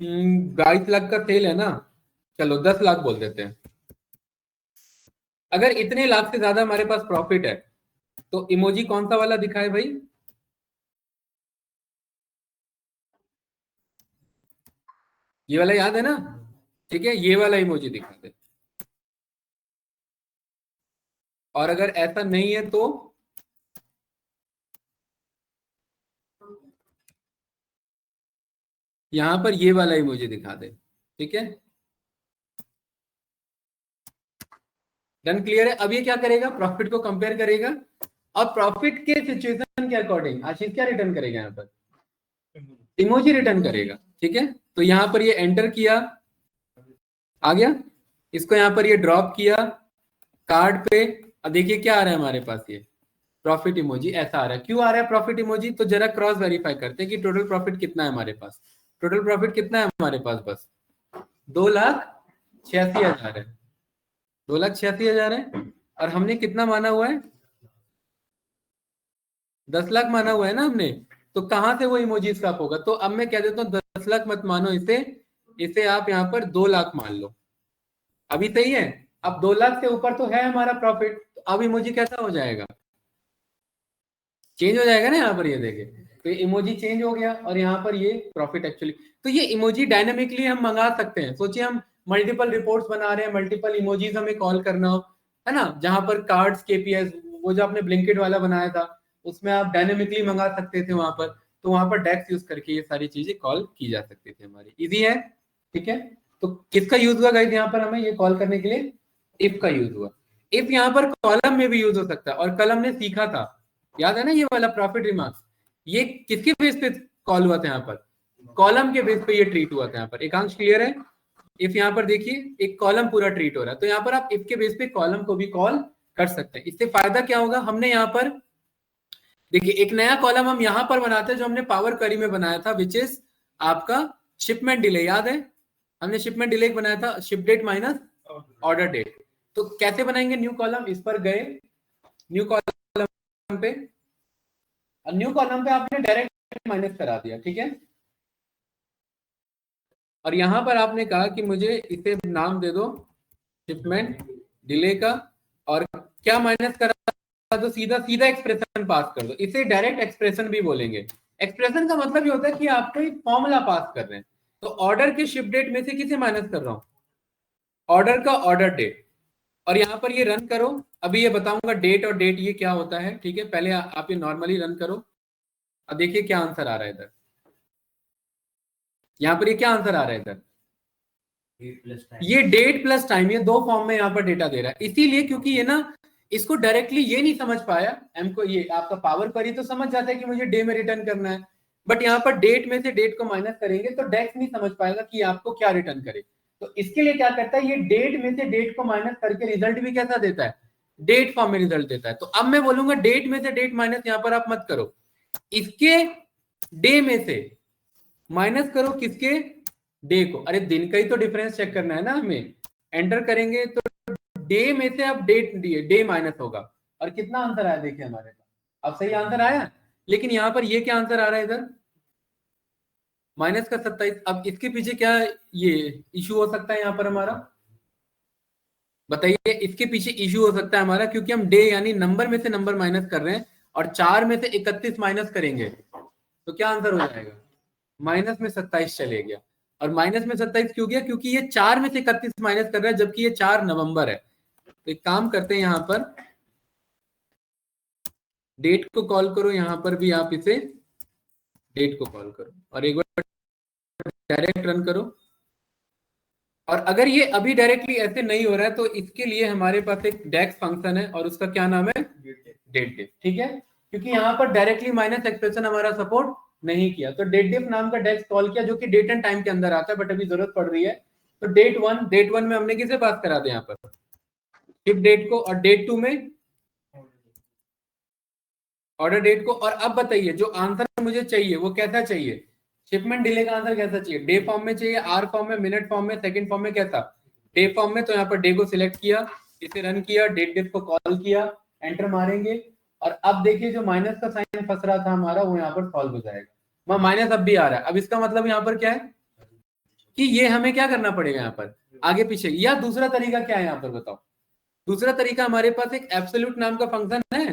22 लाख का सेल है ना, चलो 10 लाख बोल देते हैं। अगर इतने लाख से ज्यादा हमारे पास प्रॉफिट है तो इमोजी कौन सा वाला दिखाए भाई, ये वाला याद है ना, ठीक है, ये वाला इमोजी दिखा दे। और अगर ऐसा नहीं है तो यहां पर ये वाला इमोजी दिखा दे, ठीक है। डन, क्लियर है। अब ये क्या करेगा, प्रॉफिट को कंपेयर करेगा, और प्रॉफिट के सिचुएशन के अकॉर्डिंग आशीष क्या रिटर्न करेगा, यहाँ पर इमोजी रिटर्न करेगा, ठीक है। तो यहाँ पर ये एंटर किया, आ गया, इसको यहाँ पर ये ड्रॉप किया कार्ड पे। अब देखिए क्या आ रहा है हमारे पास, ये प्रॉफिट इमोजी ऐसा आ रहा है। क्यों आ रहा है प्रॉफिट इमोजी, तो जरा क्रॉस वेरीफाई करते हैं कि टोटल प्रॉफिट कितना है हमारे पास। टोटल प्रॉफिट कितना है हमारे पास, बस 2,86,000 है, 2,86,000 है। और हमने कितना माना हुआ है, 10 लाख माना हुआ है ना हमने। तो कहां से वो इमोजी स्क्रैप होगा, तो अब मैं कह देता हूँ 10 लाख मत मानो इसे, इसे आप यहाँ पर 2 लाख मान लो। अभी सही है। अब 2 लाख से ऊपर तो है हमारा प्रॉफिट, तो अब इमोजी कैसा हो जाएगा, चेंज हो जाएगा ना। यहाँ पर ये देखे तो ये इमोजी चेंज हो गया, और यहाँ पर ये प्रॉफिट एक्चुअली। तो ये इमोजी डायनेमिकली हम मंगा सकते हैं। सोचिए हम मल्टीपल रिपोर्ट्स बना रहे हैं, मल्टीपल इमोजीज हमें कॉल करना हो, है ना, जहां पर कार्ड्स केपीएस, वो जो आपने ब्लिंकिट वाला बनाया था उसमें आप डायनेमिकली मंगा सकते थे वहां पर। तो वहां पर डेक्स यूज करके ये सारी चीजें कॉल की जा सकती थी हमारी, इजी है, ठीक है। तो किसका यूज हुआ गाइस यहाँ पर, हमें ये कॉल करने के लिए इफ का यूज हुआ। इफ यहाँ पर कॉलम में भी यूज हो सकता है, और कल हमने सीखा था, याद है ना, ये वाला प्रॉफिट रिमार्क्स, ये किसके बेस पे कॉल हुआ था, यहाँ पर कॉलम के बेस पे ये ट्रीट हुआ था। यहाँ पर एकांश क्लियर है। इफ यहाँ पर देखिए एक कॉलम पूरा ट्रीट हो रहा है, तो यहाँ पर आप इफ के बेस पे कॉलम को भी कॉल कर सकते हैं। इससे फायदा क्या होगा, हमने यहाँ पर देखिए एक नया कॉलम हम यहाँ पर बनाते हैं जो हमने पावर क्वेरी में बनाया था, विच इज आपका शिपमेंट डिले, याद है हमने शिपमेंट डिले बनाया था, ship date minus order date. तो कैसे बनाएंगे न्यू कॉलम, इस पर गए न्यू कॉलम पे, और न्यू कॉलम पे आपने डायरेक्ट माइनस करा दिया, ठीक है। और यहां पर आपने कहा कि मुझे इसे नाम दे दो शिपमेंट डिले का, और क्या माइनस करा, तो सीधा सीधा एक्सप्रेशन पास कर दो। इसे डायरेक्ट एक्सप्रेशन भी बोलेंगे। एक्सप्रेशन का मतलब ये होता है कि आपको एक फॉर्मूला पास कर रहे हैं। तो ऑर्डर के शिप डेट में से किसे माइनस कर रहा हूं, ऑर्डर का ऑर्डर डेट। और यहाँ पर ये रन करो, अभी ये बताऊंगा डेट और डेट ये क्या होता है, ठीक है। पहले आप ये नॉर्मली रन करो, अब देखिए क्या आंसर आ रहा है इधर, यहाँ पर ये क्या आंसर आ रहा है इधर, ये डेट प्लस टाइम, ये दो फॉर्म में यहाँ पर डेटा दे रहा है। इसीलिए क्योंकि ये ना इसको डायरेक्टली ये नहीं समझ पाया, एम को ये आपका पावर क्वेरी तो समझ जाता है कि मुझे डे में रिटर्न करना है, बट यहाँ पर डेट में से डेट को माइनस करेंगे तो डेक्स नहीं समझ पाएगा कि आपको क्या रिटर्न करे। तो इसके लिए क्या करता है, ये डेट में से डेट को माइनस करके रिजल्ट भी कैसा देता है, डेट फॉर्म में रिजल्ट देता है। तो अब मैं बोलूंगा डेट में से डेट माइनस, यहाँ पर आप मत करो, इसके डे में से माइनस करो किसके, डे को। अरे दिन का ही तो डिफरेंस चेक करना है ना हमें। एंटर करेंगे तो डे में से अब डेट दिए, डे माइनस होगा, और कितना आंसर आया देखिए हमारे पास, अब सही आंसर आया। लेकिन यहाँ पर ये क्या आंसर आ रहा है इधर, माइनस का 27। अब इसके पीछे क्या ये इशू हो सकता है यहाँ पर हमारा, बताइए इसके पीछे इशू हो सकता है हमारा, क्योंकि हम डे यानी नंबर में से नंबर माइनस कर रहे हैं, और 4 में से 31 माइनस करेंगे तो क्या आंसर हो जाएगा, माइनस में 27 चले गया। और माइनस में 27 क्यों गया, क्योंकि ये 4 में से 31 माइनस कर रहा है, जबकि ये 4 नवंबर है। तो एक काम करते हैं, यहां पर डेट को कॉल करो, यहां पर भी आप इसे डेट को कॉल करो और एक बार डायरेक्ट रन करो। और अगर ये अभी डायरेक्टली ऐसे नहीं हो रहा है तो इसके लिए हमारे पास एक डेक्स फंक्शन है और उसका क्या नाम है, डेट डिफ। ठीक है, क्योंकि यहाँ पर डायरेक्टली माइनस एक्सप्रेशन हमारा सपोर्ट नहीं किया, तो डेट डिफ नाम का डेक्स कॉल किया जो कि डेट एंड टाइम के अंदर आता है, बट अभी जरूरत पड़ रही है। तो डेट वन में हमने किसे पास करा दिया यहाँ पर, शिप डेट को, और डेट टू में ऑर्डर डेट को। और अब बताइए जो आंसर मुझे चाहिए वो कैसा चाहिए, शिपमेंट डिले का आंसर कैसा चाहिए, डे फॉर्म में चाहिए, आर फॉर्म में, मिनट फॉर्म में, सेकंड फॉर्म में, कैसा, डे फॉर्म में। तो यहाँ पर डे को सिलेक्ट किया, इसे रन किया, डेट डिफ को कॉल किया, एंटर मारेंगे, और अब देखिए जो माइनस का साइन फंस रहा था हमारा वो यहाँ पर सॉल्व हो जाएगा। माइनस अब भी आ रहा है। अब इसका मतलब यहाँ पर क्या है कि ये हमें क्या करना पड़ेगा यहाँ पर आगे पीछे, या दूसरा तरीका क्या है यहाँ पर बताओ। दूसरा तरीका हमारे पास एक एब्सोल्यूट नाम का फंक्शन है,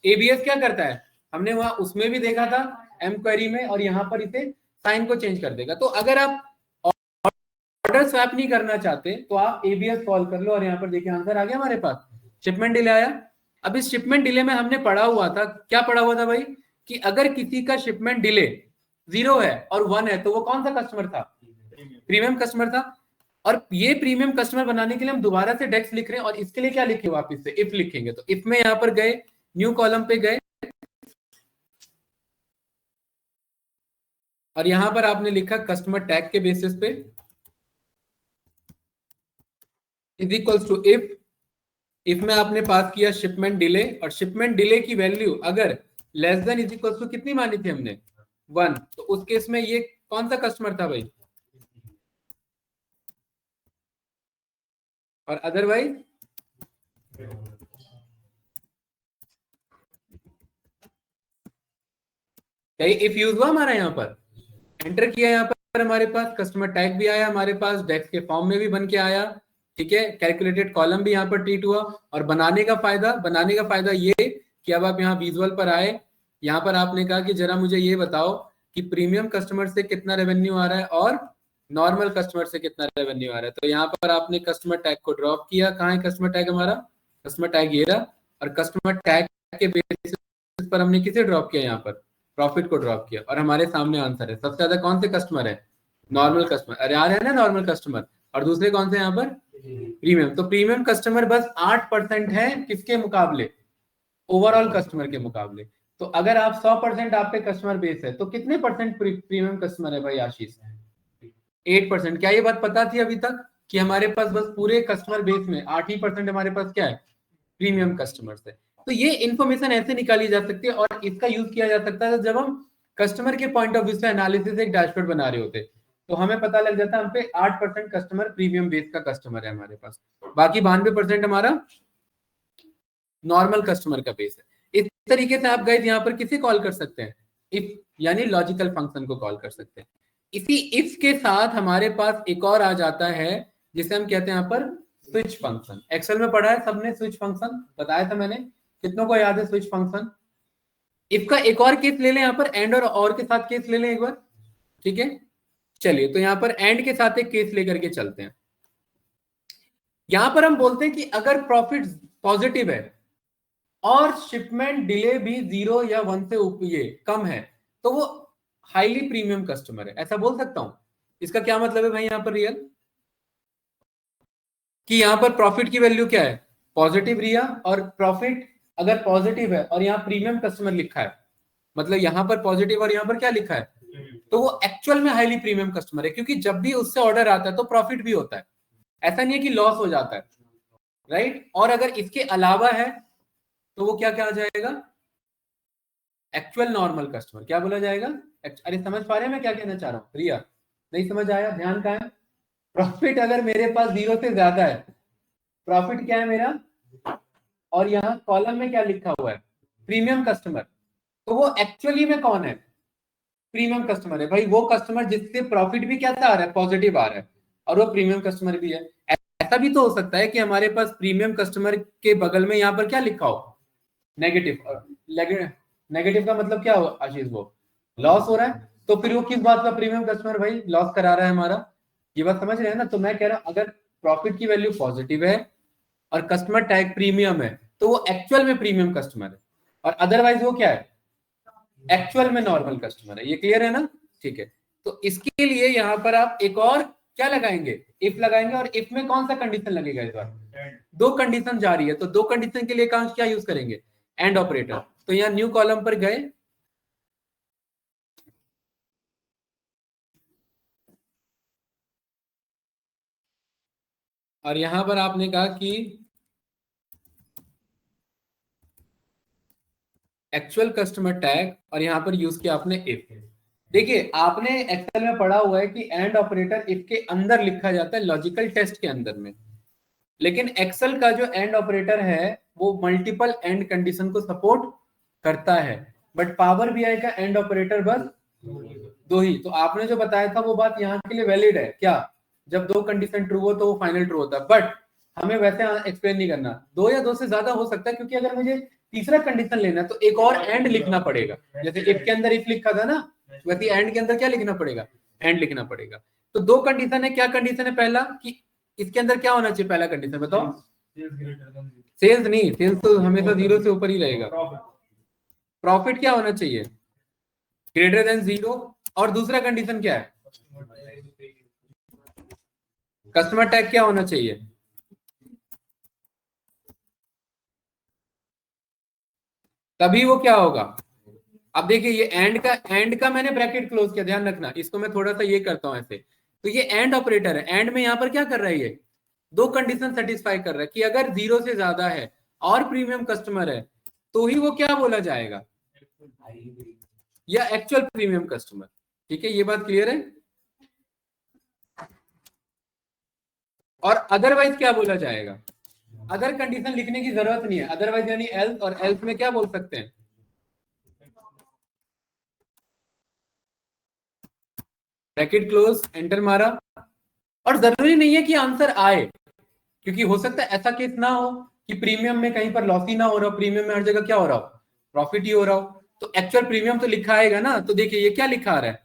एबीएस क्या करता है, हमने वहां उसमें भी देखा था एम क्वेरी में, और यहाँ पर इसे साइन को चेंज कर देगा। तो अगर आप ऑर्डर स्वैप नहीं करना चाहते तो आप एबीएस कॉल कर लो, और यहाँ पर देखिए आंसर आ गया हमारे पास, शिपमेंट डिले आया। अब इस शिपमेंट डिले में हमने पढ़ा हुआ था, क्या पढ़ा हुआ था भाई, कि अगर किसी का शिपमेंट डिले 0 है और 1 है तो वो कौन सा कस्टमर था, प्रीमियम कस्टमर था। और ये प्रीमियम कस्टमर बनाने के लिए हम दोबारा से डेक्स लिख रहे हैं, और इसके लिए क्या लिखे वापस से, इफ लिखेंगे। तो इफ में यहाँ पर गए, न्यू कॉलम पे गए, और यहां पर आपने लिखा कस्टमर टैग के बेसिस पे इज इक्वल्स टू इफ में आपने पास किया शिपमेंट डिले, और शिपमेंट डिले की वैल्यू अगर less than is equals to कितनी मानी थी हमने, 1, तो उस केस में ये कौन सा कस्टमर था भाई, और अदरवाइज इफ यूज हुआ हमारा, यहाँ पर एंटर किया, यहाँ पर हमारे पास कस्टमर टैग भी आया हमारे पास, डेक्स के फॉर्म में भी बन के आया, ठीक है, कैलकुलेटेड कॉलम भी यहाँ पर ट्रीट हुआ। और बनाने का फायदा ये कि अब आप यहाँ विजुअल पर आए, यहाँ पर आपने कहा कि जरा मुझे ये बताओ कि प्रीमियम कस्टमर से कितना रेवेन्यू आ रहा है और नॉर्मल कस्टमर से कितना रेवेन्यू आ रहा है। तो यहाँ पर आपने कस्टमर टैग को ड्रॉप किया, कहाँ है कस्टमर टैग हमारा, कस्टमर टैग ये रहा, और कस्टमर टैग के बेसिस पर हमने किसे ड्रॉप किया, यहाँ पर प्रॉफिट को ड्रॉप किया, और हमारे सामने आंसर है। सबसे ज्यादा कौन से कस्टमर है, नॉर्मल कस्टमर, अरे आ रहे हैं ना नॉर्मल कस्टमर, और दूसरे कौन से यहाँ पर प्रीमियम। तो प्रीमियम कस्टमर बस 8% है किसके मुकाबले, ओवरऑल कस्टमर के मुकाबले। तो अगर आप 100% आप पे कस्टमर बेस है तो कितने परसेंट प्रीमियम कस्टमर है भाई आशीष, 8%। क्या ये बात पता थी अभी तक कि हमारे पास बस पूरे कस्टमर बेस में 8% हमारे पास क्या है, प्रीमियम कस्टमर्स है। तो ये इन्फॉर्मेशन ऐसे निकाली जा सकती है, और इसका यूज किया जा सकता है जब हम कस्टमर के पॉइंट ऑफ व्यू से एनालिसिस एक डैशबोर्ड बना रहे होते, तो हमें पता लग जाता है हम पे 8% कस्टमर प्रीमियम बेस का कस्टमर है हमारे पास, बाकी 92% हमारा नॉर्मल कस्टमर का बेस है। इस तरीके से आप गाइस यहाँ पर किसे कॉल कर सकते हैं, इफ यानी लॉजिकल फंक्शन को कॉल कर सकते हैं। इसी इफ के साथ हमारे पास एक और आ जाता है जिसे हम कहते हैं यहाँ पर स्विच फंक्शन। एक्सेल में पढ़ा है सबने स्विच फंक्शन, बताया था मैंने, कितनों को याद है स्विच फंक्शन। इफ का एक और केस ले लें यहाँ पर, एंड और के साथ केस ले लें एक बार, ठीक है। चलिए तो यहाँ पर एंड के साथ एक केस लेकर के चलते हैं। यहां पर हम बोलते हैं कि अगर प्रॉफिट पॉजिटिव है और शिपमेंट डिले भी 0 या 1 से ये कम है तो वो हाईली प्रीमियम कस्टमर है, ऐसा बोल सकता हूं। इसका क्या मतलब है भाई यहाँ पर रियल, कि यहाँ पर प्रॉफिट की वैल्यू क्या है, पॉजिटिव रिया, और प्रॉफिट अगर पॉजिटिव है और यहाँ प्रीमियम कस्टमर लिखा है, मतलब यहाँ पर पॉजिटिव और यहाँ पर क्या लिखा है, तो वो एक्चुअल में हाईली प्रीमियम कस्टमर है, क्योंकि जब भी उससे ऑर्डर आता है तो प्रॉफिट भी होता है, ऐसा नहीं है कि लॉस हो जाता है, राइट। और अगर इसके अलावा है तो वो क्या क्या आ जाएगा, एक्चुअल नॉर्मल कस्टमर, क्या बोला जाएगा। अरे समझ पा रहे हैं मैं क्या कहना चाह रहा हूँ, रिया नहीं समझ आया, ध्यान का है। प्रॉफिट अगर मेरे पास 0 से ज्यादा है, प्रॉफिट क्या है मेरा, और यहाँ कॉलम में क्या लिखा हुआ है, प्रीमियम कस्टमर, तो वो एक्चुअली में कौन है, प्रीमियम कस्टमर है भाई, वो कस्टमर जिससे प्रॉफिट भी क्या आ रहा है, पॉजिटिव आ रहा है, और वो प्रीमियम कस्टमर भी है। ऐसा भी तो हो सकता है कि हमारे पास प्रीमियम कस्टमर के बगल में यहाँ पर क्या लिखा हो, नेगेटिव। नेगेटिव का मतलब क्या हो आशीष, वो लॉस हो रहा है, तो फिर वो किस बात का प्रीमियम कस्टमर भाई, लॉस करा रहा है हमारा, ये बात समझ रहे हैं ना। तो मैं कह रहा हूं अगर प्रॉफिट की वैल्यू पॉजिटिव है और कस्टमर टैग प्रीमियम है तो वो एक्चुअल में प्रीमियम कस्टमर है, और अदरवाइज वो क्या है, एक्चुअल में नॉर्मल कस्टमर है। ये क्लियर है ना? ठीक है, तो इसके लिए यहाँ पर आप एक और क्या लगाएंगे, इफ लगाएंगे। और इफ में कौन सा कंडीशन लगेगा इस बार? दो कंडीशन जा रही है, तो दो कंडीशन के लिए क्या यूज करेंगे? And operator. तो यहाँ न्यू कॉलम पर गए, और यहां पर आपने कहा कि एक्चुअल कस्टमर टैग, और यहां पर यूज किया आपने इफ। देखिए आपने एक्सेल में पढ़ा हुआ है कि एंड ऑपरेटर इफ के अंदर लिखा जाता है, लॉजिकल टेस्ट के अंदर में। लेकिन एक्सेल का जो एंड ऑपरेटर है वो मल्टीपल एंड कंडीशन को सपोर्ट करता है, बट पावर बीआई का एंड ऑपरेटर बस दो ही। तो आपने जो बताया था वो बात यहाँ के लिए वैलिड है क्या? जब दो कंडीशन ट्रू हो तो वो फाइनल ट्रू होता है, बट हमें वैसे एक्सप्लेन नहीं करना। दो या दो से ज्यादा हो सकता है, क्योंकि अगर मुझे तीसरा कंडीशन लेना है तो एक और एंड लिखना पड़ेगा। जैसे इफ के अंदर इफ लिखा था ना, वैसे एंड के अंदर क्या लिखना पड़ेगा? एंड लिखना पड़ेगा। तो दो कंडीशन है। क्या कंडीशन है? पहला कि इसके अंदर क्या होना चाहिए? पहला कंडीशन बताओ। सेल्स नहीं, सेल्स तो हमेशा जीरो से ऊपर ही रहेगा। प्रॉफिट क्या होना चाहिए? Greater than zero. और दूसरा कंडीशन क्या है? कस्टमर टैग क्या होना चाहिए? तभी वो क्या होगा। अब देखिए ये एंड का मैंने ब्रैकेट क्लोज किया, ध्यान रखना। इसको मैं थोड़ा सा ये करता हूं ऐसे। तो ये एंड ऑपरेटर है। एंड में यहां पर क्या कर रहा है? ये दो कंडीशन सेटिस्फाई कर रहा है कि अगर जीरो से ज्यादा है और प्रीमियम कस्टमर है तो ही वो क्या बोला जाएगा, या एक्चुअल प्रीमियम कस्टमर। ठीक है, ये बात क्लियर है? और अदरवाइज क्या बोला जाएगा? अदर कंडीशन लिखने की जरूरत नहीं है। अदरवाइज यानी एल्स, और एल्स में क्या बोल सकते हैं? ब्रैकेट क्लोज, एंटर मारा। और जरूरी नहीं है कि आंसर आए, क्योंकि हो सकता है ऐसा केस ना हो कि प्रीमियम में कहीं पर लॉस ही ना हो रहा हो, प्रीमियम में हर जगह क्या हो रहा हो? प्रॉफिट ही हो रहा हो। तो एक्चुअल प्रीमियम तो लिखा आएगा ना। तो देखिए ये क्या लिखा आ रहा है?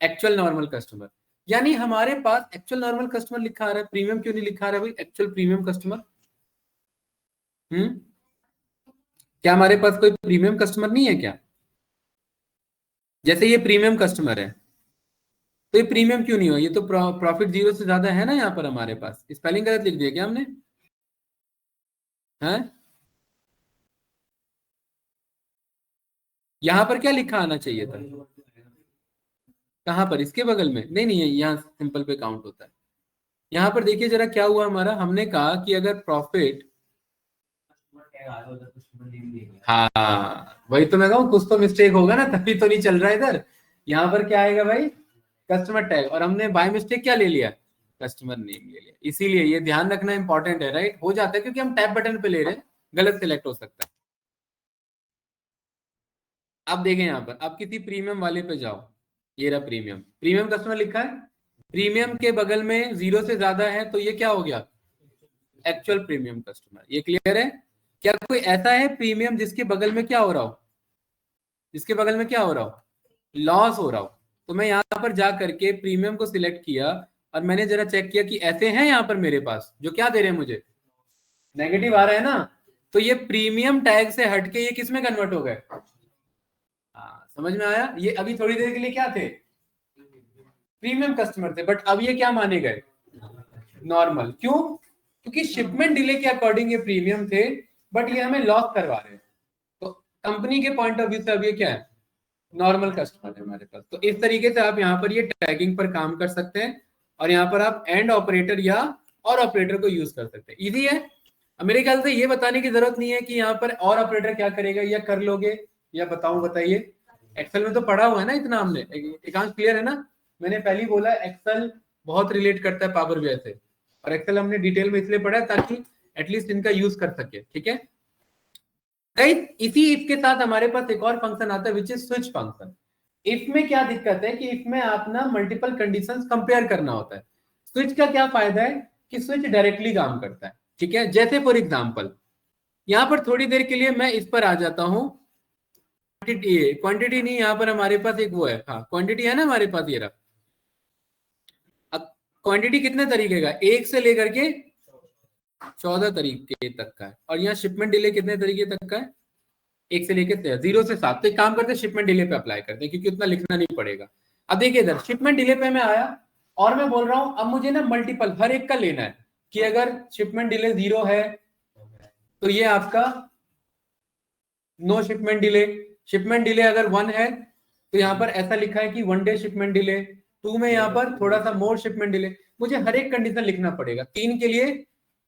Actual normal customer. यानी हमारे पास एक्चुअल नॉर्मल कस्टमर लिखा आ रहा है, प्रीमियम क्यों नहीं लिखा आ रहा है भाई? Actual premium customer. क्या हमारे पास कोई प्रीमियम कस्टमर नहीं है क्या? जैसे ये प्रीमियम कस्टमर है, तो ये प्रीमियम क्यों नहीं हो? ये तो प्रॉफिट जीरो से ज्यादा है ना। यहाँ पर हमारे पास स्पेलिंग गलत लिख दिया क्या हमने? है यहाँ पर क्या लिखा आना चाहिए था? कहाँ पर? इसके बगल में? नहीं नहीं, यहाँ सिंपल पे काउंट होता है। यहाँ पर देखिए जरा क्या हुआ हमारा। हमने कहा कि अगर प्रॉफिट, हाँ वही तो मैं कहूँ, कुछ तो मिस्टेक होगा ना, तभी तो नहीं चल रहा है इधर। यहाँ पर क्या आएगा भाई? Customer tag. और हमने बाय मिस्टेक क्या ले लिया? कस्टमर नेम ले लिया। इसीलिए ये ध्यान रखना इंपॉर्टेंट है, राइट? हो जाता है क्योंकि हम टैब बटन पे ले रहे हैं, गलत सिलेक्ट हो सकता है। अब देखें यहाँ पर, अब किसी प्रीमियम वाले पे जाओ। ये रहा प्रीमियम, प्रीमियम कस्टमर लिखा है। प्रीमियम के बगल में जीरो से ज्यादा है तो ये क्या हो गया? Actual premium customer. ये क्लियर है? क्या कोई ऐसा है प्रीमियम जिसके बगल में क्या हो रहा हो? जिसके बगल में क्या हो रहा हो? लॉस हो रहा हो। तो मैं यहाँ पर जा करके प्रीमियम को सिलेक्ट किया, और मैंने जरा चेक किया कि ऐसे हैं यहाँ पर मेरे पास जो क्या दे रहे हैं मुझे, नेगेटिव आ रहा है ना। तो ये प्रीमियम टैग से हटके ये किस में कन्वर्ट हो गए? हाँ, समझ में आया? ये अभी थोड़ी देर के लिए क्या थे? प्रीमियम कस्टमर थे, बट अब ये क्या माने गए? नॉर्मल। क्यों? क्योंकि शिपमेंट डिले के अकॉर्डिंग ये प्रीमियम थे, बट ये हमें लॉस करवा रहे हैं। तो कंपनी के पॉइंट ऑफ व्यू से अब ये क्या है? नॉर्मल कस्टमर है हमारे पास। तो इस तरीके से आप यहाँ पर ये टैगिंग पर काम कर सकते हैं, और यहाँ पर आप एंड ऑपरेटर या और ऑपरेटर को यूज कर सकते हैं। इजी है। मेरे ख्याल से ये बताने की जरूरत नहीं है कि यहाँ पर और ऑपरेटर क्या करेगा, या कर लोगे या बताऊं? बताइए। एक्सेल में तो पढ़ा हुआ है ना इतना हमने। एकांश क्लियर है ना? मैंने पहले बोला एक्सेल बहुत रिलेट करता है पावर बीआई से, और एक्सेल हमने डिटेल में इसलिए पढ़ा है ताकि एटलीस्ट इनका यूज कर सके। ठीक है, इसी इफ के साथ हमारे पास एक और फंक्शन आता है which is switch function. If में क्या दिक्कत है कि इफ में आप ना मल्टीपल कंडीशंस कंपेयर करना होता है। स्विच का क्या फायदा है कि स्विच डायरेक्टली काम करता है। ठीक है, जैसे फॉर एग्जांपल यहां पर थोड़ी देर के लिए मैं इस पर आ जाता हूं। क्वांटिटी नहीं, यहाँ पर हमारे पास एक वो है, हाँ क्वांटिटी है ना हमारे पास। ये रहा। अब क्वांटिटी कितने तरीके का? एक से लेकर के 14 तरीके तक का है। और यहाँ शिपमेंट डिले कितने तरीके तक का है? 1 से लेके 0 से 7। तो एक काम करते हैं, शिपमेंट डिले पे अप्लाई करते हैं, क्योंकि उतना लिखना नहीं पड़ेगा। अब देखिए इधर शिपमेंट डिले पे मैं आया और मैं बोल रहा हूं अब मुझे ना मल्टीपल हर एक का लेना है कि अगर शिपमेंट डिले 0 है तो ये आपका no shipment delay. Shipment delay अगर 1 है तो यहाँ पर ऐसा लिखा है कि 1 डे शिपमेंट डिले। 2 में यहाँ पर थोड़ा सा मोर शिपमेंट डिले। मुझे हर एक कंडीशन लिखना पड़ेगा। 3 के लिए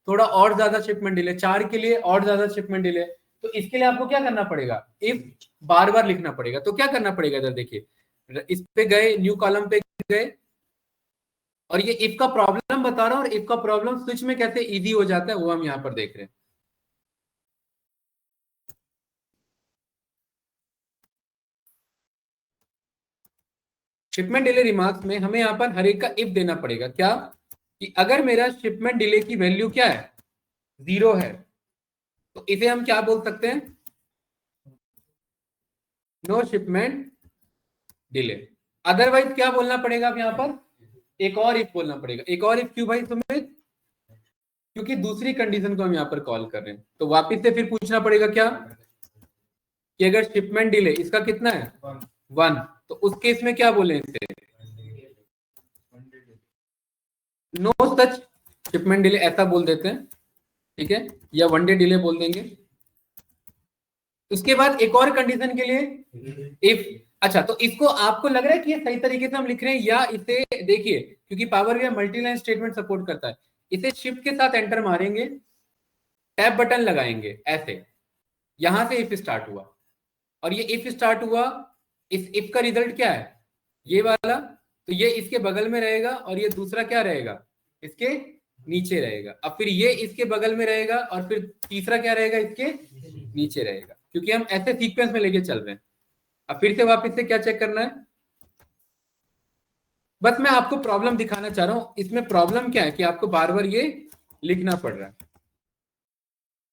थोड़ा और ज्यादा शिपमेंट डिले, 4 के लिए और ज्यादा शिपमेंट डिले। तो इसके लिए आपको क्या करना पड़ेगा, इफ बार बार लिखना पड़ेगा। तो क्या करना पड़ेगा, इधर देखिए इस पे गए, न्यू कॉलम पे गए और ये इफ का प्रॉब्लम बता रहा हूं, और इफ का प्रॉब्लम स्विच में कैसे इजी हो जाता है वो हम यहाँ पर देख रहे हैं। शिपमेंट डिले रिमार्क्स में हमें यहाँ पर हर एक का इफ देना पड़ेगा। क्या कि अगर मेरा शिपमेंट डिले की वैल्यू क्या है, 0 है, तो इसे हम क्या बोल सकते हैं, नो शिपमेंट डिले। अदरवाइज क्या बोलना पड़ेगा अब यहाँ पर, एक और इफ बोलना पड़ेगा। एक और इफ क्यों भाई सुमित, क्योंकि दूसरी कंडीशन को हम यहाँ पर कॉल कर रहे हैं। तो वापिस से फिर पूछना पड़ेगा क्या कि अगर शिपमेंट डिले इसका कितना है 1, तो उस केस में क्या बोले इसे, नो सच शिपमेंट डिले ऐसा बोल देते हैं, ठीक है, या 1 डे डिले बोल देंगे। उसके बाद एक और कंडीशन के लिए इफ, अच्छा तो इसको आपको लग रहा है कि ये सही तरीके से हम लिख रहे हैं, या इसे देखिए क्योंकि power BI multi line statement support करता है, इसे शिफ्ट के साथ एंटर मारेंगे, टैब बटन लगाएंगे ऐसे, यहां से इफ स्टार्ट हुआ और ये इफ स्टार्ट हुआ, इस इफ का रिजल्ट क्या है ये वाला, तो ये इसके बगल में रहेगा और ये दूसरा क्या रहेगा इसके नीचे रहेगा। अब फिर ये इसके बगल में रहेगा और फिर तीसरा क्या रहेगा इसके नीचे रहेगा, क्योंकि हम ऐसे सीक्वेंस में लेके चल रहे हैं। अब फिर से वापस से क्या चेक करना है, बस मैं आपको प्रॉब्लम दिखाना चाह रहा हूं। इसमें प्रॉब्लम क्या है कि आपको बार बार ये लिखना पड़ रहा है।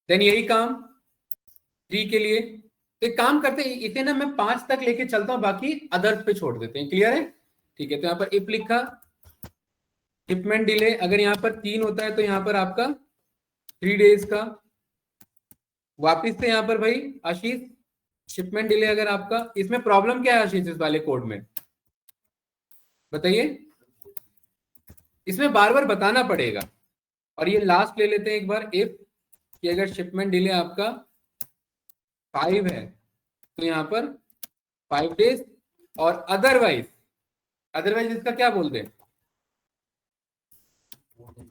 देन यही काम 3 के लिए, तो एक काम करते हैं, इसे ना मैं 5 तक लेके चलता हूं, बाकी अदर्स पे छोड़ देते हैं। क्लियर है, ठीक है। तो यहाँ पर इफ लिखा, शिपमेंट डिले अगर यहाँ पर 3 होता है तो यहाँ पर आपका 3 डेज का। वापिस से यहाँ पर भाई आशीष, शिपमेंट डिले अगर आपका, इसमें प्रॉब्लम क्या है आशीष इस वाले कोड में बताइए, इसमें बार बार बताना पड़ेगा। और ये लास्ट ले लेते हैं एक बार, इफ कि अगर शिपमेंट डिले आपका 5 है तो यहाँ पर 5 डेज, और अदरवाइज इसका क्या बोलते हैं,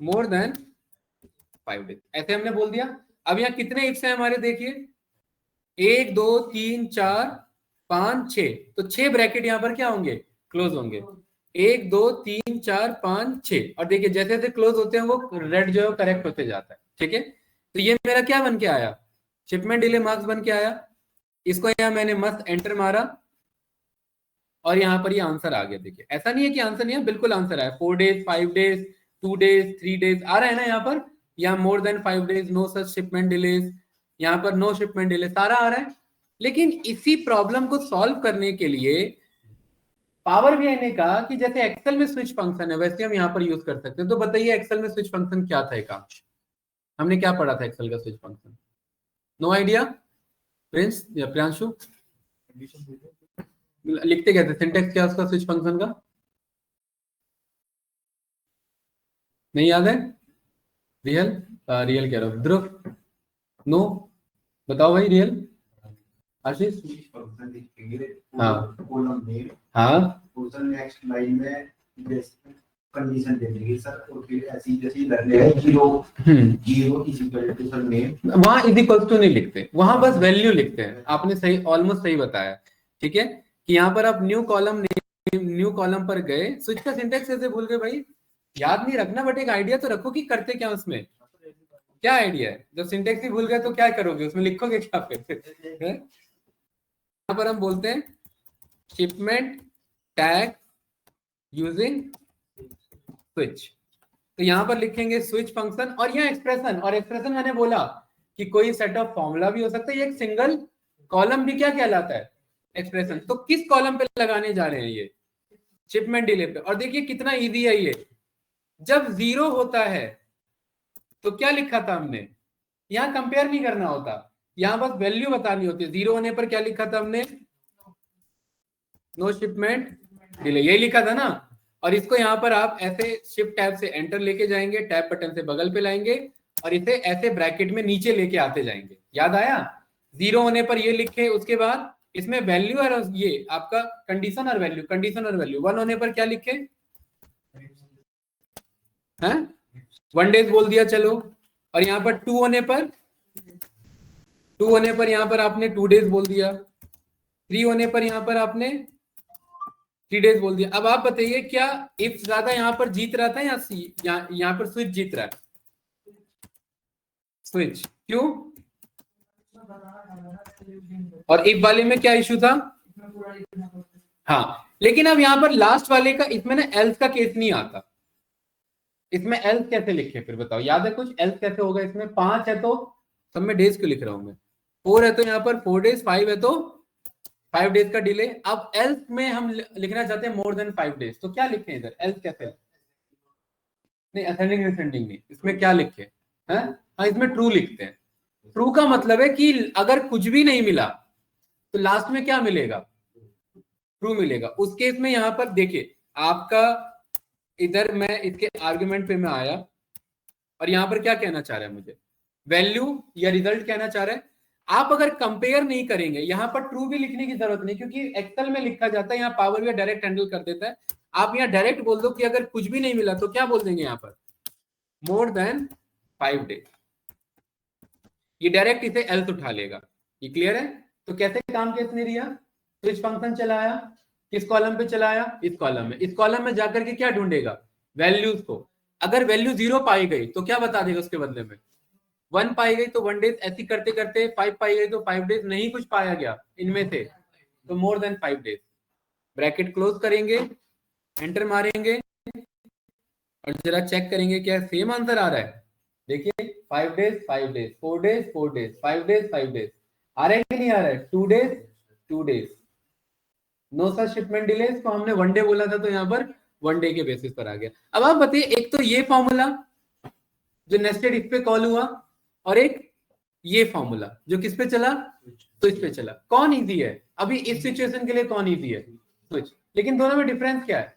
मोर देन 5 डेज, ऐसे हमने बोल दिया। अब यहाँ कितने इफ्स हैं हमारे, देखिए 1 2 3 4 5 6, तो 6 ब्रैकेट यहाँ पर क्या होंगे, क्लोज होंगे। 1 2 3 4 5 6, और देखिए जैसे जैसे क्लोज होते हैं वो रेड जो है करेक्ट होते जाता है, ठीक है। तो ये मेरा क्या बन के आया, शिपमेंट डिले मार्क्स बन के आया। इसको यहाँ मैंने मस्त एंटर मारा और यहाँ पर ये आंसर आ गया। देखिए ऐसा नहीं है कि आंसर नहीं है, बिल्कुल आंसर आया। 4 डेज 5 डेज 2 डेज 3 डेज आ रहा है ना यहाँ पर, यहाँ more than 5 days, no such shipment delays, यहाँ पर नो शिपमेंट डिले, सारा आ रहा है। लेकिन इसी प्रॉब्लम को सॉल्व करने के लिए पावर बीआई ने कहा कि जैसे एक्सेल में स्विच फंक्शन है वैसे हम यहाँ पर यूज कर सकते हैं। तो बताइए एक्सेल में स्विच फंक्शन क्या था, एकांश हमने क्या पढ़ा था एक्सेल का switch function, no idea Prince या प्रियांशु, लिखते क्या थे, सिंटेक्स क्या उसका स्विच फंक्शन का, नहीं याद है, रियल कह रहा हूँ, ध्रुव नो बताओ भाई, रियल आशीष, हाँ हाँ
नेक्स्ट लाइन में कंडीशन दे देंगे सर, और फिर ऐसी जैसी लर्न है 0 is equal to surname,
वहां इज इक्वल टू नहीं लिखते, वहां बस वैल्यू लिखते हैं। आपने सही, ऑलमोस्ट सही बताया, ठीक है, कि यहाँ पर आप न्यू कॉलम पर गए, स्विच का सिंटेक्स कैसे भूल गए भाई, याद नहीं रखना, बट एक आइडिया तो रखो कि करते क्या उसमें, क्या आइडिया है। जब सिंटेक्स ही भूल गए तो क्या करोगे उसमें, लिखोगे क्या फिर। यहाँ पर हम बोलते हैं शिपमेंट टैग यूजिंग स्विच, तो यहां पर लिखेंगे स्विच फंक्शन और यहाँ एक्सप्रेशन, और एक्सप्रेशन मैंने बोला कि कोई सेट ऑफ फॉर्मूला भी हो सकता है, ये एक सिंगल कॉलम भी क्या कहलाता है, एक्सप्रेशन। तो किस कॉलम पे लगाने जा रहे हैं, ये शिपमेंट डिले पे। और देखिए कितना इजी है ये, जब 0 होता है तो क्या लिखा था हमने, यहाँ कंपेयर नहीं करना होता, यहाँ बस वैल्यू बतानी होती है। 0 होने पर क्या लिखा था हमने, नो शिपमेंट डिले, यही लिखा था ना। और इसको यहाँ पर आप ऐसे शिफ्ट टैब से एंटर लेके जाएंगे, टैब बटन से बगल पे लाएंगे और इसे ऐसे ब्रैकेट में नीचे लेके आते जाएंगे। याद आया? 0 होने पर ये लिखे, उसके बाद इसमें वैल्यू और ये आपका कंडीशन और वैल्यू, कंडीशन और वैल्यू। 1 होने पर क्या लिखे हैं, 1 डेज बोल दिया चलो। और यहाँ पर 2 होने पर यहाँ पर आपने 2 डेज बोल दिया। 3 होने पर यहाँ पर आपने 3 डेज बोल दिया। अब आप बताइए क्या इफ ज्यादा यहाँ पर जीत रहा था या यहाँ पर स्विच जीत रहा है? स्विच, क्यों? और इफ वाले में क्या इशू था? हाँ, लेकिन अब यहाँ पर लास्ट वाले का, इसमें ना एल्स का केस नहीं आता। इसमें एल्स कैसे लिखे फिर बताओ, याद है कुछ? एल्स कैसे होगा इसमें? 5 है तो सब में डेज क्यों लिख रहा हूं मैं? 4 है तो यहाँ पर 4 डेज, 5 है तो 5 डेज का डिले। अब एल्स में हम लिखना चाहते हैं मोर देन 5 डेज, तो क्या लिखें इधर? एल्स कैसे? नहीं, असेंडिंग डिसेंडिंग नहीं, इसमें क्या लिखे हैं? हाँ, इसमें ट्रू लिखते हैं। ट्रू का मतलब है कि अगर कुछ भी नहीं मिला तो लास्ट में क्या मिलेगा? ट्रू मिलेगा। उस केस में यहाँ पर देखिए आपका, इधर मैं इसके आर्गुमेंट पे मैं आया और यहाँ पर क्या कहना चाह रहा है मुझे, वैल्यू या रिजल्ट कहना चाह रहा है। आप अगर कंपेयर नहीं करेंगे, यहाँ पर ट्रू भी लिखने की जरूरत नहीं, क्योंकि एक्सेल में लिखा जाता है, यहाँ पावर भी डायरेक्ट हैंडल कर देता है। आप यहाँ डायरेक्ट बोल दो कि अगर कुछ भी नहीं मिला तो क्या बोल देंगे यहाँ पर, मोर देन 5 डेज। ये डायरेक्ट इसे एल्स उठा लेगा। ये क्लियर है? तो कैसे काम किया इसने रिया? स्विच फंक्शन चलाया, किस कॉलम पे चलाया? इस कॉलम में। इस कॉलम में जाकर के क्या ढूंढेगा? वैल्यूज को। अगर वैल्यू 0 पाई गई तो क्या बता देगा उसके बदले में? 1 पाई गई तो 1 डेज, ऐसी करते करते 5 पाई गई तो 5 डेज, नहीं कुछ पाया गया इनमें से तो मोर देन 5 डेज। ब्रैकेट क्लोज करेंगे, एंटर मारेंगे और जरा चेक करेंगे क्या सेम आंसर आ रहा है। देखिए 5 days 5 days, 4 days 4 days, 5 days 5 days, आ रहा है कि नहीं आ रहा है? 2 days 2 days. No such shipment delays को हमने 1 डे बोला था तो यहाँ पर 1 डे के बेसिस पर आ गया। अब आप बताइए, एक तो ये फॉर्मूला जो नेस्टेड इफ पे कॉल हुआ और एक ये फॉर्मूला जो किस पे चला? स्विच पे चला। कौन इजी है अभी इस सिचुएशन के लिए? कौन इजी है? स्विच। लेकिन दोनों में डिफरेंस क्या है?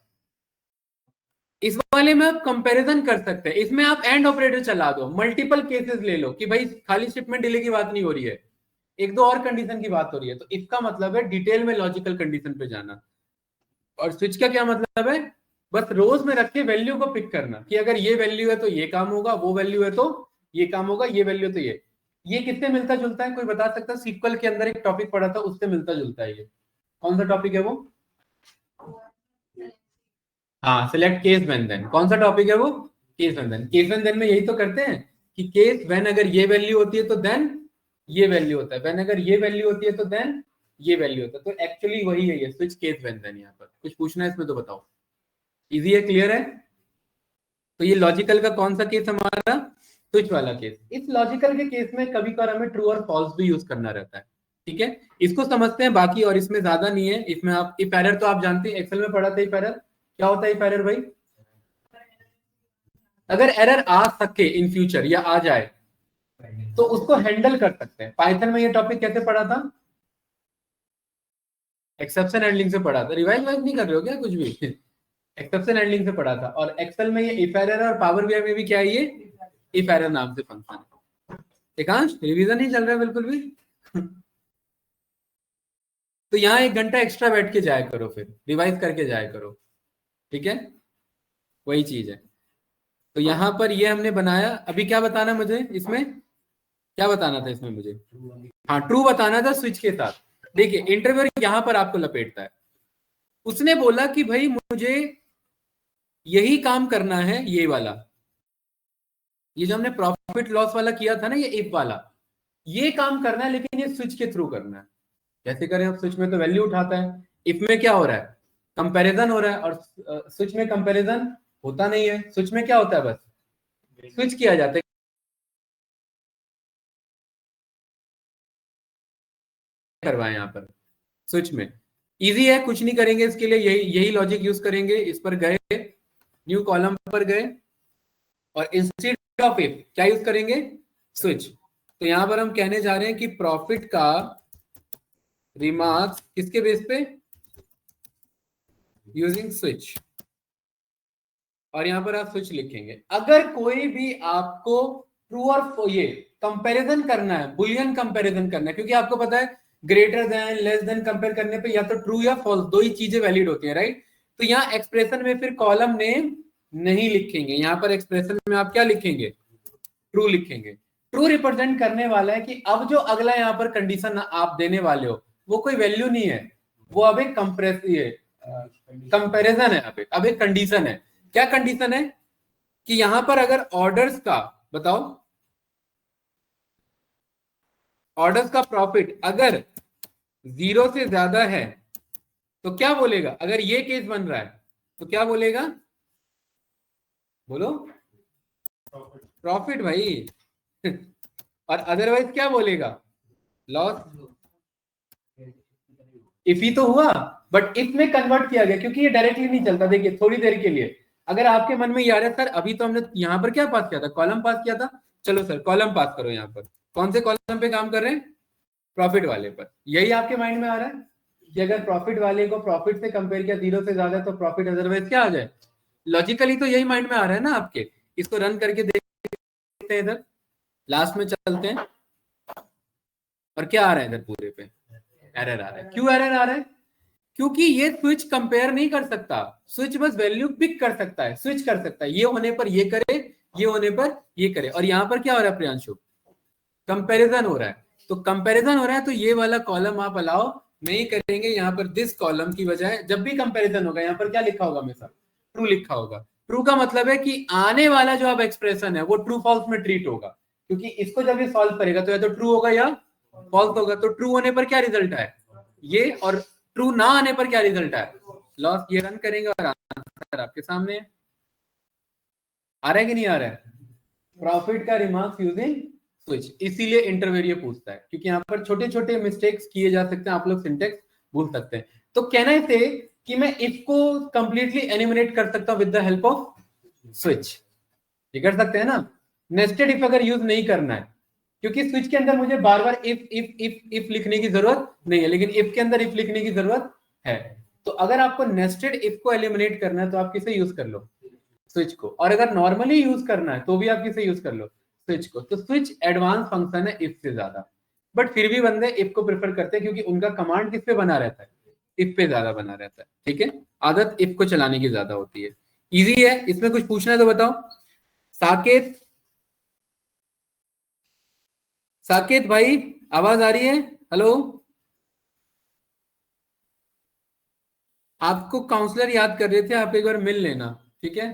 इस वाले में आप कंपैरिजन कर सकते हैं, इसमें आप एंड ऑपरेटर चला दो, मल्टीपल केसेस ले लो कि भाई खाली शिपमेंट डिले की बात नहीं हो रही है, एक दो और कंडीशन की बात हो रही है। तो इसका मतलब है डिटेल में लॉजिकल कंडीशन पे जाना। और स्विच का क्या मतलब है? बस रोज में रख के वैल्यू को पिक करना कि अगर ये वैल्यू है तो ये काम होगा, वो वैल्यू है तो ये काम होगा, ये वैल्यू तो ये किससे मिलता जुलता है? कोई बता सकता है? सीक्वल के अंदर एक टॉपिक पढ़ा था, उससे मिलता जुलता है। ये कौन सा टॉपिक है वो? हाँ, सिलेक्ट केस व्हेन देन। कौन सा टॉपिक है वो? Case when then. Case when then में यही तो करते हैं कि केस व्हेन अगर ये वैल्यू होती है तो देन ये वैल्यू होता है, व्हेन अगर ये वैल्यू होती है तो देन ये वैल्यू होता है। तो एक्चुअली वही है ये स्विच केस व्हेन देन। यहाँ पर कुछ पूछना है इसमें तो बताओ। इजी है? क्लियर है? तो ये लॉजिकल का कौन सा केस हमारा? स्विच वाला केस। इस लॉजिकल के केस में कभी कभार हमें ट्रू और फॉल्स भी यूज करना रहता है। ठीक है, इसको समझते हैं बाकी, और इसमें ज्यादा नहीं है। इसमें आप इफ एरर तो आप जानते हैं, एक्सेल में पढ़ा था इफ एरर। क्या होता है इफ एरर भाई? अगर एरर आ सके इन फ्यूचर या आ जाए तो उसको हैंडल कर सकते हैं। पाइथन में ये टॉपिक कैसे पढ़ा था? एक्सेप्शन हैंडलिंग से पढ़ा था। रिवाइज नहीं कर रहे हो क्या कुछ भी? एक्सेप्शन हैंडलिंग से पढ़ा था। और एक्सेल में ये इफ एरर, और पावर बीआई में भी क्या है ये इफ एरर नाम से फंक्शन है। एकांश रिवीजन नहीं चल रहा है बिल्कुल भी? तो यहाँ 1 घंटा एक्स्ट्रा बैठ के जाया करो, फिर रिवाइज करके जाया करो। ठीक है, वही चीज है। तो यहाँ पर ये हमने बनाया। अभी क्या बताना मुझे इसमें? क्या बताना था इसमें मुझे? हाँ, ट्रू बताना था स्विच के साथ। देखिए इंटरव्यूअर यहाँ पर आपको लपेटता है। उसने बोला कि भाई मुझे यही काम करना है, ये वाला, ये जो हमने प्रॉफिट लॉस वाला किया था ना, ये इफ वाला, ये काम करना है, लेकिन ये स्विच के थ्रू करना है। कैसे करें? अब स्विच में तो वैल्यू उठाता है, इफ में क्या हो रहा है? कंपैरिजन हो रहा है। और स्विच में कंपैरिजन होता नहीं है। स्विच में क्या होता है? बस स्विच किया जाता है। करवाएं यहाँ पर स्विच में इजी है, कुछ नहीं करेंगे इसके लिए, यही लॉजिक यूज करेंगे। इस पर गए, न्यू कॉलम पर गए और इंस्टेड ऑफ इफ क्या यूज करेंगे? स्विच। तो तो यहां पर हम कहने जा रहे हैं कि प्रॉफिट का रिमार्क्स किसके बेस पे, यूजिंग स्विच, और यहां पर आप स्विच लिखेंगे। अगर कोई भी आपको ट्रू और ये कंपैरिजन करना है, बुलियन कंपैरिजन करना है, क्योंकि आपको पता है greater than less than compare करने पे या तो ट्रू या फॉल्स दो ही चीजें वैलिड होती है, राइट। तो यहाँ एक्सप्रेशन में फिर कॉलम नेम नहीं लिखेंगे, यहाँ पर एक्सप्रेशन में आप क्या लिखेंगे, ट्रू लिखेंगे। ट्रू रिप्रेजेंट करने वाला है कि अब जो अगला यहाँ पर कंडीशन आप देने वाले हो वो कोई वैल्यू नहीं है, वो अब एक कंपेरिजन है, अब एक कंडीशन है। क्या कंडीशन है कि यहां पर अगर ऑर्डर्स का, बताओ, ऑर्डर्स का प्रॉफिट अगर 0 से ज्यादा है तो क्या बोलेगा, अगर ये केस बन रहा है तो क्या बोलेगा, बोलो, प्रॉफिट भाई और अदरवाइज क्या बोलेगा, लॉस। इफ ही तो हुआ, बट इफ में कन्वर्ट किया गया क्योंकि ये डायरेक्टली नहीं चलता। देखिए थोड़ी देर के लिए अगर आपके मन में याद है सर अभी तो हमने यहाँ पर क्या पास किया था, कॉलम पास किया था, चलो सर कॉलम पास करो। यहाँ पर कौन से कॉलम पे काम कर रहे हैं, प्रॉफिट वाले पर। यही आपके माइंड में आ रहा है कि अगर प्रॉफिट वाले को प्रॉफिट से कंपेयर किया 0 से ज्यादा तो प्रॉफिट, अदरवाइज क्या आ जाए। लॉजिकली तो यही माइंड में आ रहा है ना आपके। इसको रन करके देखते हैं, इधर लास्ट में चलते हैं और क्या आ रहा है इधर पूरे पे, एरर आ रहा है। क्यों एरर आ रहा है, क्योंकि ये स्विच कंपेयर नहीं कर सकता, स्विच बस वैल्यू पिक कर सकता है, स्विच कर सकता है, ये होने पर ये करे, ये होने पर ये करे। और यहाँ पर क्या हो रहा है प्रियांशु, कंपैरिजन हो रहा है। तो कंपैरिजन हो रहा है तो ये वाला कॉलम आप अलाउ नहीं करेंगे। यहाँ पर दिस कॉलम की बजाय जब भी कंपैरिजन होगा यहाँ पर क्या लिखा होगा, हमेशा ट्रू लिखा होगा। ट्रू का मतलब है कि आने वाला जो अब एक्सप्रेशन है वो ट्रू फॉल्स में ट्रीट होगा, क्योंकि इसको जब ये सॉल्व करेगा तो या तो ट्रू होगा या फॉल्स होगा। तो ट्रू होने पर क्या रिजल्ट है ये, और ट्रू ना आने पर क्या रिजल्ट है, लॉस। ये रन करेंगे और आंसर आपके सामने है। आ रहा है कि नहीं आ रहा है, प्रॉफिट का रिमार्क्स यूजिंग स्विच। इसीलिए इंटरवेरिएट पूछता है, क्योंकि यहाँ पर छोटे छोटे मिस्टेक्स किए जा सकते हैं, आप लोग सिंटेक्स भूल सकते हैं। तो कहना है से कि मैं इफ को कंप्लीटली एनिमिनेट कर सकता हूं with the help off switch, ये कर सकते हैं ना। नेस्टेड इफ अगर यूज नहीं करना है, क्योंकि स्विच के अंदर मुझे बार बार इफ लिखने की जरूरत नहीं है, लेकिन इफ के अंदर इफ लिखने की जरूरत है। तो अगर आपको नेस्टेड इफ को एलिमिनेट करना है तो आप किसे यूज कर लो, स्विच को। और अगर नॉर्मली यूज करना है तो भी आप किसे यूज कर लो, स्विच को। तो स्विच एडवांस फंक्शन है इफ से ज्यादा, बट फिर भी बंदे इफ को प्रेफर करते हैं क्योंकि उनका कमांड किस पे बना रहता है, इफ पे ज्यादा बना रहता है। ठीक है, आदत इफ को चलाने की ज्यादा होती है। इजी है, इसमें कुछ पूछना है तो बताओ। साकेत, साकेत भाई आवाज आ रही है, हेलो। आपको काउंसलर याद कर रहे थे, आप एक बार मिल लेना, ठीक है।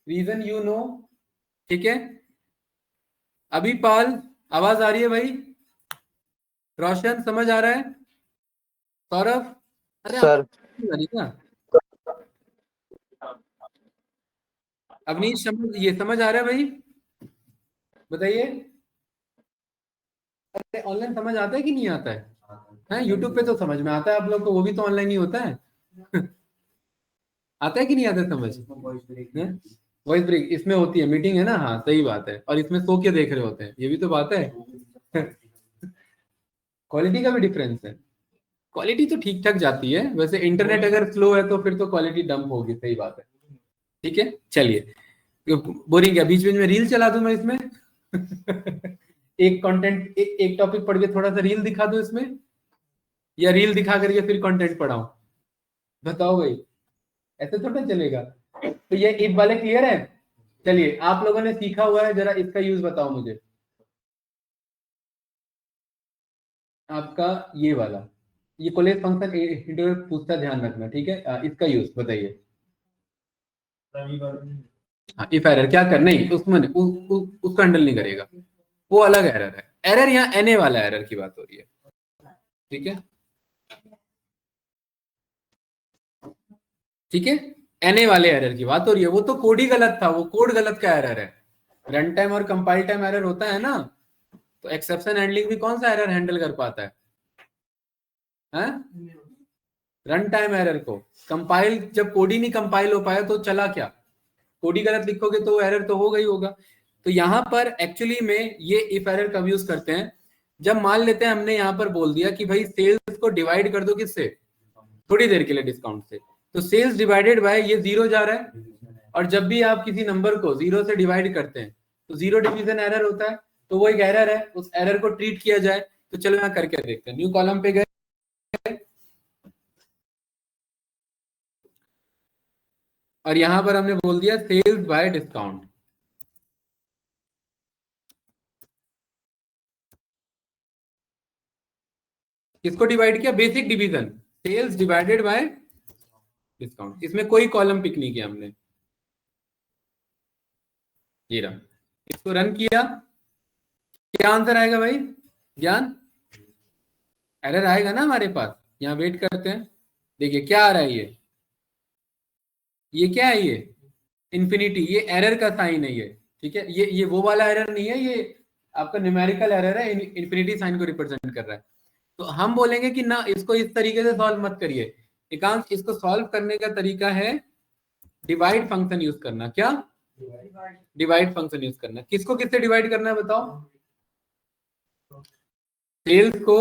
रीजन यू नो, ठीक है। अभी पाल आवाज आ रही है भाई, रोशन समझ आ रहा है, सौरभ, अरे
सर
क्या अवनीश समझ, ये समझ आ रहा है भाई, बताइए। अरे ऑनलाइन समझ आता है कि नहीं आता है, यूट्यूब पे तो समझ में आता है आप लोग को, वो भी तो ऑनलाइन ही होता है आता है कि नहीं आता समझ, वॉइस ब्रेक इसमें होती है, मीटिंग है ना, हाँ सही बात है। और इसमें सो के देख रहे होते हैं, ये भी तो बात है क्वालिटी का भी डिफरेंस है। क्वालिटी तो ठीक ठाक जाती है वैसे, इंटरनेट अगर स्लो है तो फिर तो क्वालिटी डंप होगी, सही बात है। ठीक है, चलिए बोरिंग है, बीच बीच में रील चला दूं मैं इसमें एक कंटेंट एक टॉपिक पढ़ के थोड़ा सा रील दिखा दूं इसमें, या रील दिखा करके फिर कंटेंट पढ़ाऊं, बताओ भाई, ऐसे थोड़ा चलेगा। तो ये इफ वाले क्लियर है। चलिए आप लोगों ने सीखा हुआ है, जरा इसका यूज बताओ मुझे। आपका ये वाला, ये कोलेज फंक्शन इंटरवल पूछता, ध्यान रखना, ठीक है। इसका यूज बताइए। इफ एरर क्या कर, नहीं उसमें उसको हैंडल नहीं करेगा, वो अलग एरर है। एरर यहाँ एनए वाला एरर की बात हो रही है, ठीक है, ठीक है। एनए वाले एरर की बात हो रही है, वो तो कोड ही गलत था, वो कोड गलत का एरर है। रन टाइम और कंपाइल टाइम एरर होता है ना, तो एक्सेप्शन हैंडलिंग भी कौन सा एरर हैंडल कर पाता है, रन टाइम एरर को। कंपाइल, जब कोड ही नहीं कंपाइल हो पाया तो चला क्या, कोड ही गलत लिखोगे तो एरर तो होगा ही होगा। तो यहाँ पर एक्चुअली में ये इफ एरर कब यूज करते हैं, जब मान लेते हैं हमने यहाँ पर बोल दिया कि भाई सेल्स को डिवाइड कर दो किससे, थोड़ी देर के लिए डिस्काउंट से, तो सेल्स डिवाइडेड बाय ये 0 जा रहा है, और जब भी आप किसी नंबर को 0 से डिवाइड करते हैं तो 0 डिवीजन एरर होता है, तो वो एक एरर है, उस एरर को ट्रीट किया जाए। तो चलो यहाँ करके देखते हैं। न्यू कॉलम पे गए और यहां पर हमने बोल दिया सेल्स बाय डिस्काउंट। किसको डिवाइड किया, basic division, sales divided by discount. इसमें कोई कॉलम पिक नहीं किया हमने, ये रहा। इसको रन किया, क्या आंसर आएगा भाई ज्ञान, एरर आएगा ना हमारे पास। यहाँ वेट करते हैं, देखिए क्या आ रहा है, ये क्या है, ये इन्फिनिटी, ये एरर का साइन है ये, ठीक है। ये वो वाला एरर नहीं है, ये आपका न्यूमेरिकल एरर है, इन्फिनिटी साइन को रिप्रेजेंट कर रहा है। तो हम बोलेंगे कि ना इसको इस तरीके से सॉल्व मत करिए, एकांश इसको सॉल्व करने का तरीका है डिवाइड फंक्शन यूज करना। क्या, डिवाइड फंक्शन यूज करना। किसको किससे डिवाइड करना है बताओ, सेल्स को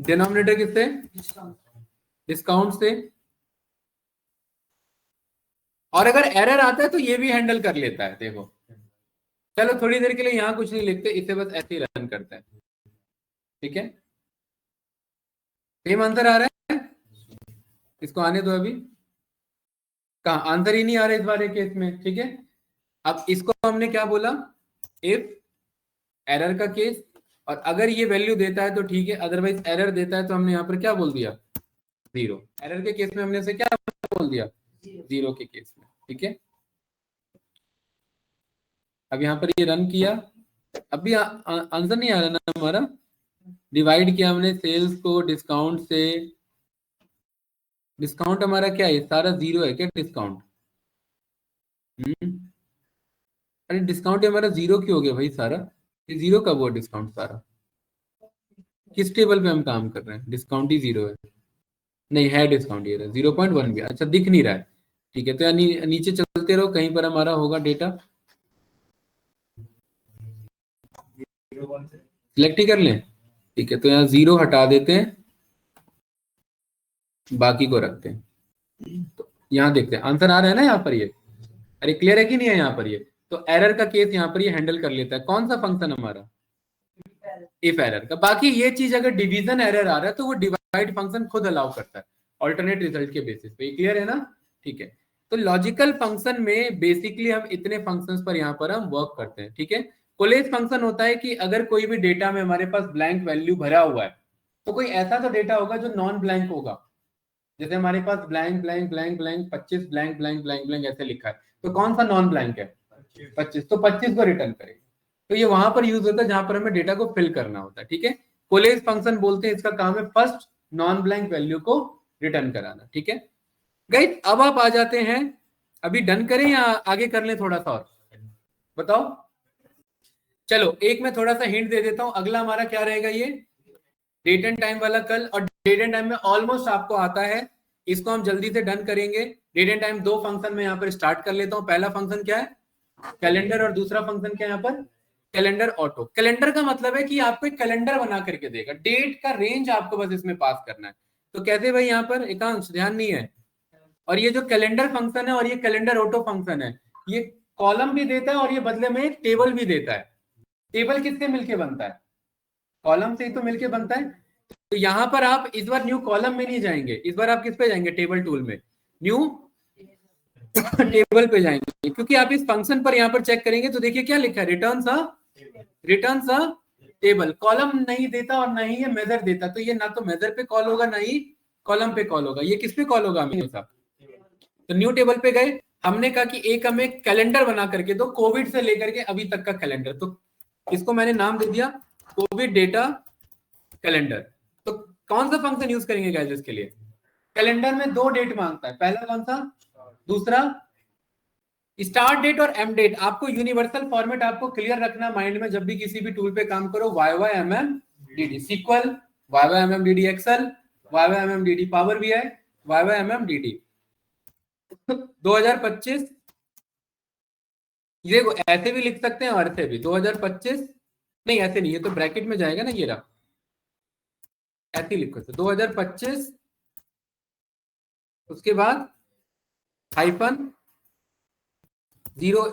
डिनोमिनेटर किससे, डिस्काउंट से। और अगर एरर आता है तो ये भी हैंडल कर लेता है, देखो। चलो थोड़ी देर के लिए यहाँ कुछ नहीं लिखते, इसे बस ऐसे ही रन करते हैं, ठीक है। सेम आंसर आ रहा है, इसको आने दो अभी, कहा आंसर ही नहीं आ रहा इस बारे केस में, ठीक है। अब इसको हमने क्या बोला, इफ एरर का केस, और अगर ये वैल्यू देता है तो ठीक है, अदरवाइज एरर देता है तो हमने यहाँ पर क्या बोल दिया, 0। एरर के केस में हमने इसे क्या बोल दिया, 0 के केस में, ठीक है। अब यहाँ पर ये रन किया, अभी आंसर नहीं आ रहा ना हमारा। डिवाइड किया हमने सेल्स को डिस्काउंट से, डिस्काउंट हमारा क्या है, सारा 0 है क्या डिस्काउंट, अरे डिस्काउंट हमारा 0 क्यों हो गया भाई सारा, ये 0 कब हुआ डिस्काउंट सारा, किस टेबल पे हम काम कर रहे हैं, डिस्काउंट ही 0 है, नहीं है डिस्काउंट, ये 0.1 भी, अच्छा दिख नहीं रहा है, ठीक है। तो यानी नीचे चलते रहो, कहीं पर हमारा होगा डेटा, सिलेक्ट ही कर लें, ठीक है। तो यहाँ 0 हटा देते हैं, बाकी को रखते हैं। तो यहाँ देखते हैं आंसर आ रहा है ना यहाँ पर, ये अरे क्लियर है कि नहीं है यहाँ पर, ये तो एरर का केस यहाँ पर ये हैंडल कर लेता है। कौन सा फंक्शन हमारा, इफ एरर का। बाकी ये चीज अगर डिवीजन एरर आ रहा है तो वो डिवाइड फंक्शन खुद अलाउ करता है ऑल्टरनेट रिजल्ट के बेसिस पे, क्लियर है ना, ठीक है। तो लॉजिकल फंक्शन में बेसिकली हम इतने फंक्शंस पर यहाँ पर हम वर्क करते हैं, ठीक है। कोलेज फंक्शन होता है कि अगर कोई भी डेटा में हमारे पास ब्लैंक वैल्यू भरा हुआ है तो कोई ऐसा तो डेटा होगा जो नॉन ब्लैंक होगा, जैसे हमारे पास blank blank blank blank 25 blank blank blank blank ऐसे लिखा है, तो कौन सा नॉन ब्लैंक है, 25, तो 25 को रिटर्न करेगा। तो ये वहां पर यूज होता है जहां पर हमें डेटा को फिल करना होता है, ठीक है। कोलेज फंक्शन बोलते हैं, इसका काम है फर्स्ट नॉन ब्लैंक वैल्यू को रिटर्न कराना, ठीक है। गाइस अब आप आ जाते हैं, अभी डन करें या आगे कर लें थोड़ा सा और, बताओ। चलो एक मैं थोड़ा सा हिंट दे देता हूं, अगला हमारा क्या रहेगा, ये डेट एंड टाइम वाला कल, और डेट एंड टाइम में ऑलमोस्ट आपको आता है, इसको हम जल्दी से डन करेंगे। डेट एंड टाइम 2 फंक्शन में यहाँ पर स्टार्ट कर लेता हूँ। पहला फंक्शन क्या है, कैलेंडर, और दूसरा फंक्शन क्या है यहाँ पर, कैलेंडर ऑटो। कैलेंडर का मतलब है कि आपको एक कैलेंडर बना करके देगा, डेट का रेंज आपको बस इसमें पास करना है। तो कैसे भाई, यहाँ पर एकांश ध्यान नहीं है। और ये जो कैलेंडर फंक्शन है और ये कैलेंडर ऑटो फंक्शन है, ये कॉलम भी देता है और ये बदले में एक टेबल भी देता है। टेबल किससे मिलके बनता है, कॉलम से ही तो मिलके बनता है। तो यहाँ पर आप इस बार न्यू कॉलम में नहीं जाएंगे, इस बार आप किस पे जाएंगे, टेबल टूल में, न्यू टेबल पे जाएंगे, क्योंकि आप इस फंक्शन पर यहाँ पर चेक करेंगे तो देखिए क्या लिखा है, रिटर्न्स अ टेबल। कॉलम नहीं देता और ना ही ये मेजर देता, तो ये ना तो मेजर पे कॉल होगा ना ही कॉलम पे कॉल होगा, ये किस पे कॉल होगा हमेशा। तो न्यू टेबल पे गए, हमने कहा कि एक हमें कैलेंडर बना करके दो, कोविड से लेकर के अभी तक का कैलेंडर। तो इसको मैंने नाम दे दिया कोविड डेटा कैलेंडर। तो कौन सा फंक्शन यूज करेंगे गाइस इसके लिए, कैलेंडर में 2 डेट मांगता है, पहला कौन सा, दूसरा स्टार्ट डेट और एम डेट। आपको यूनिवर्सल फॉर्मेट आपको क्लियर रखना माइंड में, जब भी किसी भी टूल पे काम करो, YYMMDD SQL, YYMMDD Excel, YYMMDD Power BI, YYMMDD 2025। ये ऐसे भी लिख सकते हैं और ऐसे भी 2025, नहीं ऐसे नहीं, ये तो ब्रैकेट में जाएगा ना, ये रहा ऐसे लिखो तो 2025, उसके बाद हाइफन 0,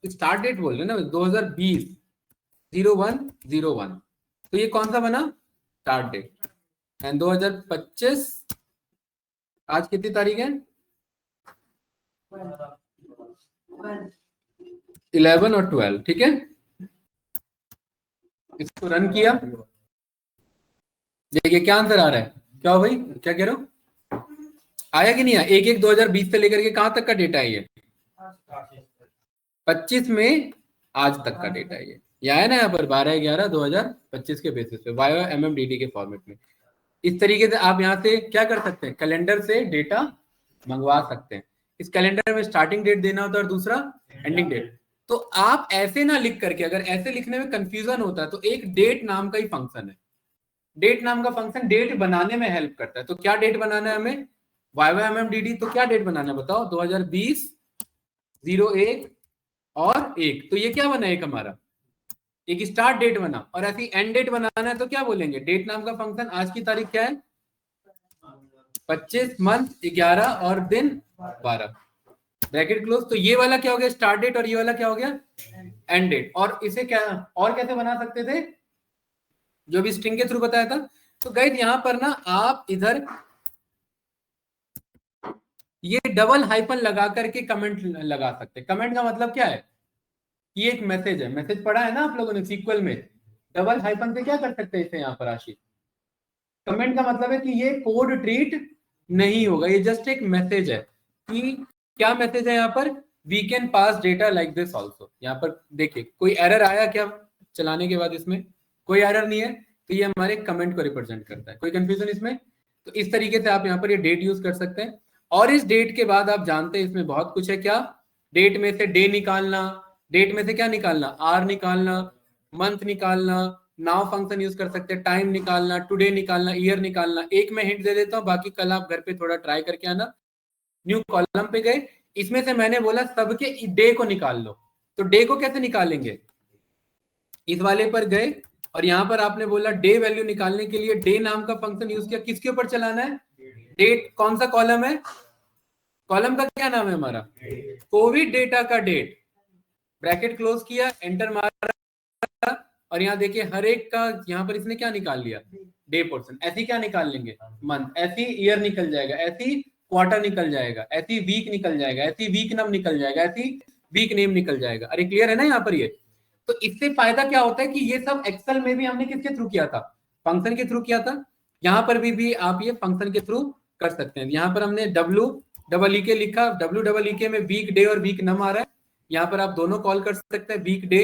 स्टार्ट डेट बोल रहे ना 2020 0101, तो ये कौन सा बना स्टार्ट डेट। एंड 2025 आज कितनी तारीख है 11 और 12, ठीक है। इसको रन किया, देखिए क्या आंसर आ रहा है। क्या हो भाई, क्या कह रहे हो, आया कि नहीं आया। 1/1/2020 से लेकर के कहां तक का डेटा है ये 25 में आज तक का डेटा है ये आया ना यहाँ पर 12/11/2025 के बेसिस पे YOMMDD के फॉर्मेट में। इस तरीके से आप यहाँ से क्या कर सकते हैं, कैलेंडर से डेटा मंगवा सकते हैं। इस कैलेंडर में स्टार्टिंग डेट देना होता है और दूसरा एंडिंग डेट। तो आप ऐसे ना लिख करके, अगर ऐसे लिखने में कंफ्यूजन होता है तो एक डेट नाम का ही फंक्शन है, डेट नाम का फंक्शन डेट बनाने में हेल्प करता है। तो क्या डेट बनाना है हमें YOMMDD, तो क्या डेट बनाना है बताओ 2020 01 और 1, तो ये क्या बना एक हमारा एक स्टार्ट डेट बना। और ऐसी एंड डेट बनाना है तो क्या बोलेंगे, डेट नाम का फंक्शन आज की तारीख क्या है 25 मंथ 11 और दिन 12 ब्रैकेट क्लोज। तो ये वाला क्या हो गया स्टार्ट डेट और ये वाला क्या हो गया एंड डेट। और इसे क्या और कैसे बना सकते थे, जो भी स्ट्रिंग के थ्रू बताया था। तो गाइस यहां पर ना आप इधर ये डबल हाइफन लगा करके कमेंट लगा सकते हैं। कमेंट का मतलब क्या है, ये एक मैसेज है, मैसेज पढ़ा है ना आप लोगों ने सीक्वल में, डबल हाइफन से क्या कर सकते हैं इसे यहाँ पर आशीष। कमेंट का मतलब है कि ये कोड ट्रीट नहीं होगा, ये जस्ट एक मैसेज है कि क्या मैसेज है यहाँ पर, we can pass data like this also. यहाँ पर देखिए कोई एरर आया क्या चलाने के बाद, इसमें कोई एरर नहीं है, तो ये हमारे कमेंट को रिप्रेजेंट करता है। कोई कंफ्यूजन इसमें, तो इस तरीके से आप यहाँ पर ये डेट यूज कर सकते हैं। और इस डेट के बाद आप जानते हैं इसमें बहुत कुछ है, क्या डेट में से डे निकालना, डेट में से क्या निकालना आर निकालना, मंथ निकालना, नाउ फंक्शन यूज कर सकते हैं, टाइम निकालना, टुडे निकालना, ईयर निकालना। एक मैं हिंट दे देता हूँ, बाकी कल आप घर पे थोड़ा ट्राई करके आना। न्यू कॉलम पे गए, इसमें से मैंने बोला सबके डे को निकाल लो, तो डे को कैसे निकालेंगे, इस वाले पर गए और यहाँ पर आपने बोला डे वैल्यू निकालने के लिए डे नाम का फंक्शन यूज किया। किसके ऊपर चलाना है, डेट। कौन सा कॉलम है, कॉलम का क्या नाम है हमारा कोविड डेटा का डेट, ब्रैकेट क्लोज किया, एंटर मारा और यहाँ देखिए हर एक का यहाँ पर इसने क्या निकाल लिया डे पोर्शन। ऐसी क्या निकाल लेंगे मंथ, ऐसी ईयर निकल जाएगा, ऐसी क्वार्टर निकल जाएगा, ऐसी वीक निकल जाएगा, ऐसी वीक नम निकल जाएगा, ऐसी वीक नेम निकल जाएगा। अरे क्लियर है ना यहाँ पर ये। तो इससे फायदा क्या होता है कि ये सब एक्सेल में भी हमने किसके थ्रू किया था, फंक्शन के थ्रू किया था। यहाँ पर भी आप ये फंक्शन के थ्रू कर सकते हैं। यहाँ पर हमने WEE लिखा, WEE में वीक डे और वीक नम आ रहा है, यहाँ पर आप दोनों कॉल कर सकते हैं वीक डे,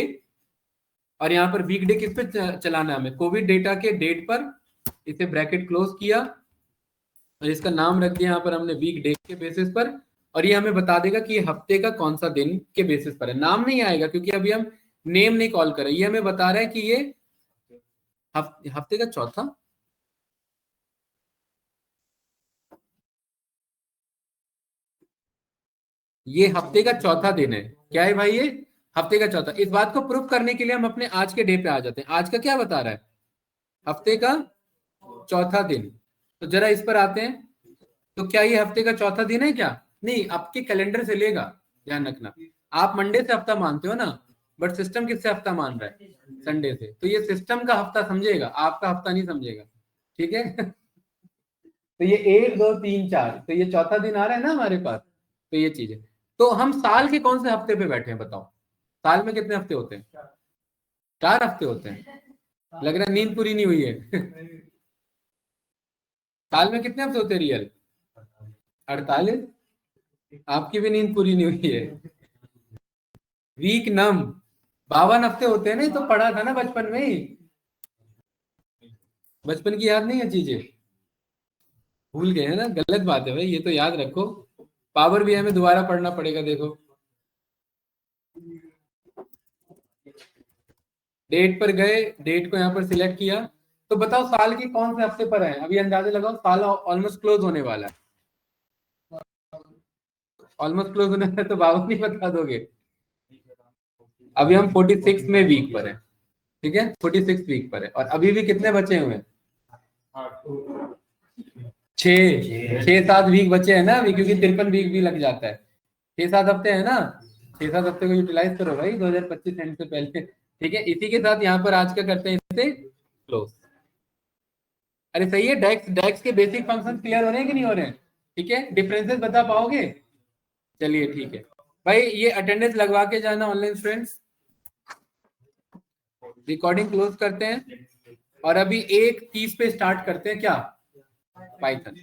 और यहाँ पर वीक डे किस पे चलाना है हमें कोविड डेटा के डेट पर। इसे ब्रैकेट क्लोज किया और इसका नाम रख दिया यहाँ पर हमने वीक डे के बेसिस पर, और ये हमें बता देगा कि ये हफ्ते का कौन सा दिन के बेसिस पर है। नाम नहीं आएगा क्योंकि अभी हम नेम नहीं कॉल कर रहे, ये हमें बता रहा है कि ये हफ्ते का चौथा, ये हफ्ते का चौथा दिन है। क्या है भाई, ये हफ्ते का चौथा। इस बात को प्रूफ करने के लिए हम अपने आज के डे पे आ जाते हैं। आज का क्या बता रहा है, हफ्ते का चौथा दिन। तो जरा इस पर आते हैं, तो क्या ये हफ्ते का चौथा दिन है क्या, नहीं, आपके कैलेंडर से लेगा, ध्यान रखना। आप मंडे से हफ्ता मानते हो ना, बट सिस्टम किससे हफ्ता मान रहा है, संडे से। तो ये सिस्टम का हफ्ता समझेगा, आपका हफ्ता नहीं समझेगा, ठीक है। तो ये 1 2 3 4, तो ये चौथा दिन आ रहा है ना हमारे पास, तो ये चीज है। तो हम साल के कौन से हफ्ते पे बैठे हैं बताओ, साल में कितने हफ्ते होते हैं, 4 हफ्ते होते हैं। लग रहा है नींद पूरी नहीं हुई है। साल में कितने हफ्ते होते हैं रियल, 48। आपकी भी नींद पूरी नहीं हुई है। वीक नम 52 हफ्ते होते हैं ना, तो पढ़ा था ना बचपन में ही, बचपन की याद नहीं है चीजें, भूल गए हैं ना, गलत बात है भाई, ये तो याद रखो। पावर भी हमें दोबारा पढ़ना पड़ेगा। देखो डेट पर गए, डेट को यहाँ पर सिलेक्ट किया, तो बताओ साल के कौन से हफ्ते पर है, अभी अंदाजा लगाओ। साल ऑलमोस्ट क्लोज होने वाला है, ऑलमोस्ट क्लोज होने वाला है, तो बाबू नहीं बता दोगे। अभी हम 46 में वीक पर है, ठीक है, 46 वीक पर है, और अभी भी कितने बचे हुए हैं छह सात वीक बचे हैं ना अभी, क्योंकि 53 वीक भी लग जाता है। 6-7 हफ्ते है ना, 6-7 हफ्ते को यूटिलाइज करो भाई 2025 एंड से पहले। ठीक है, इसी के साथ यहाँ पर आज का करते हैं इसे क्लोज। अरे सही है, डेक्स के बेसिक फंक्शन क्लियर हो रहे हैं कि नहीं हो रहे हैं? ठीक है, डिफरेंसेस बता पाओगे? चलिए ठीक है भाई, ये अटेंडेंस लगवा के जाना ऑनलाइन स्टूडेंट्स। रिकॉर्डिंग क्लोज करते हैं और अभी 1:30 पे स्टार्ट करते हैं क्या, पाइथन।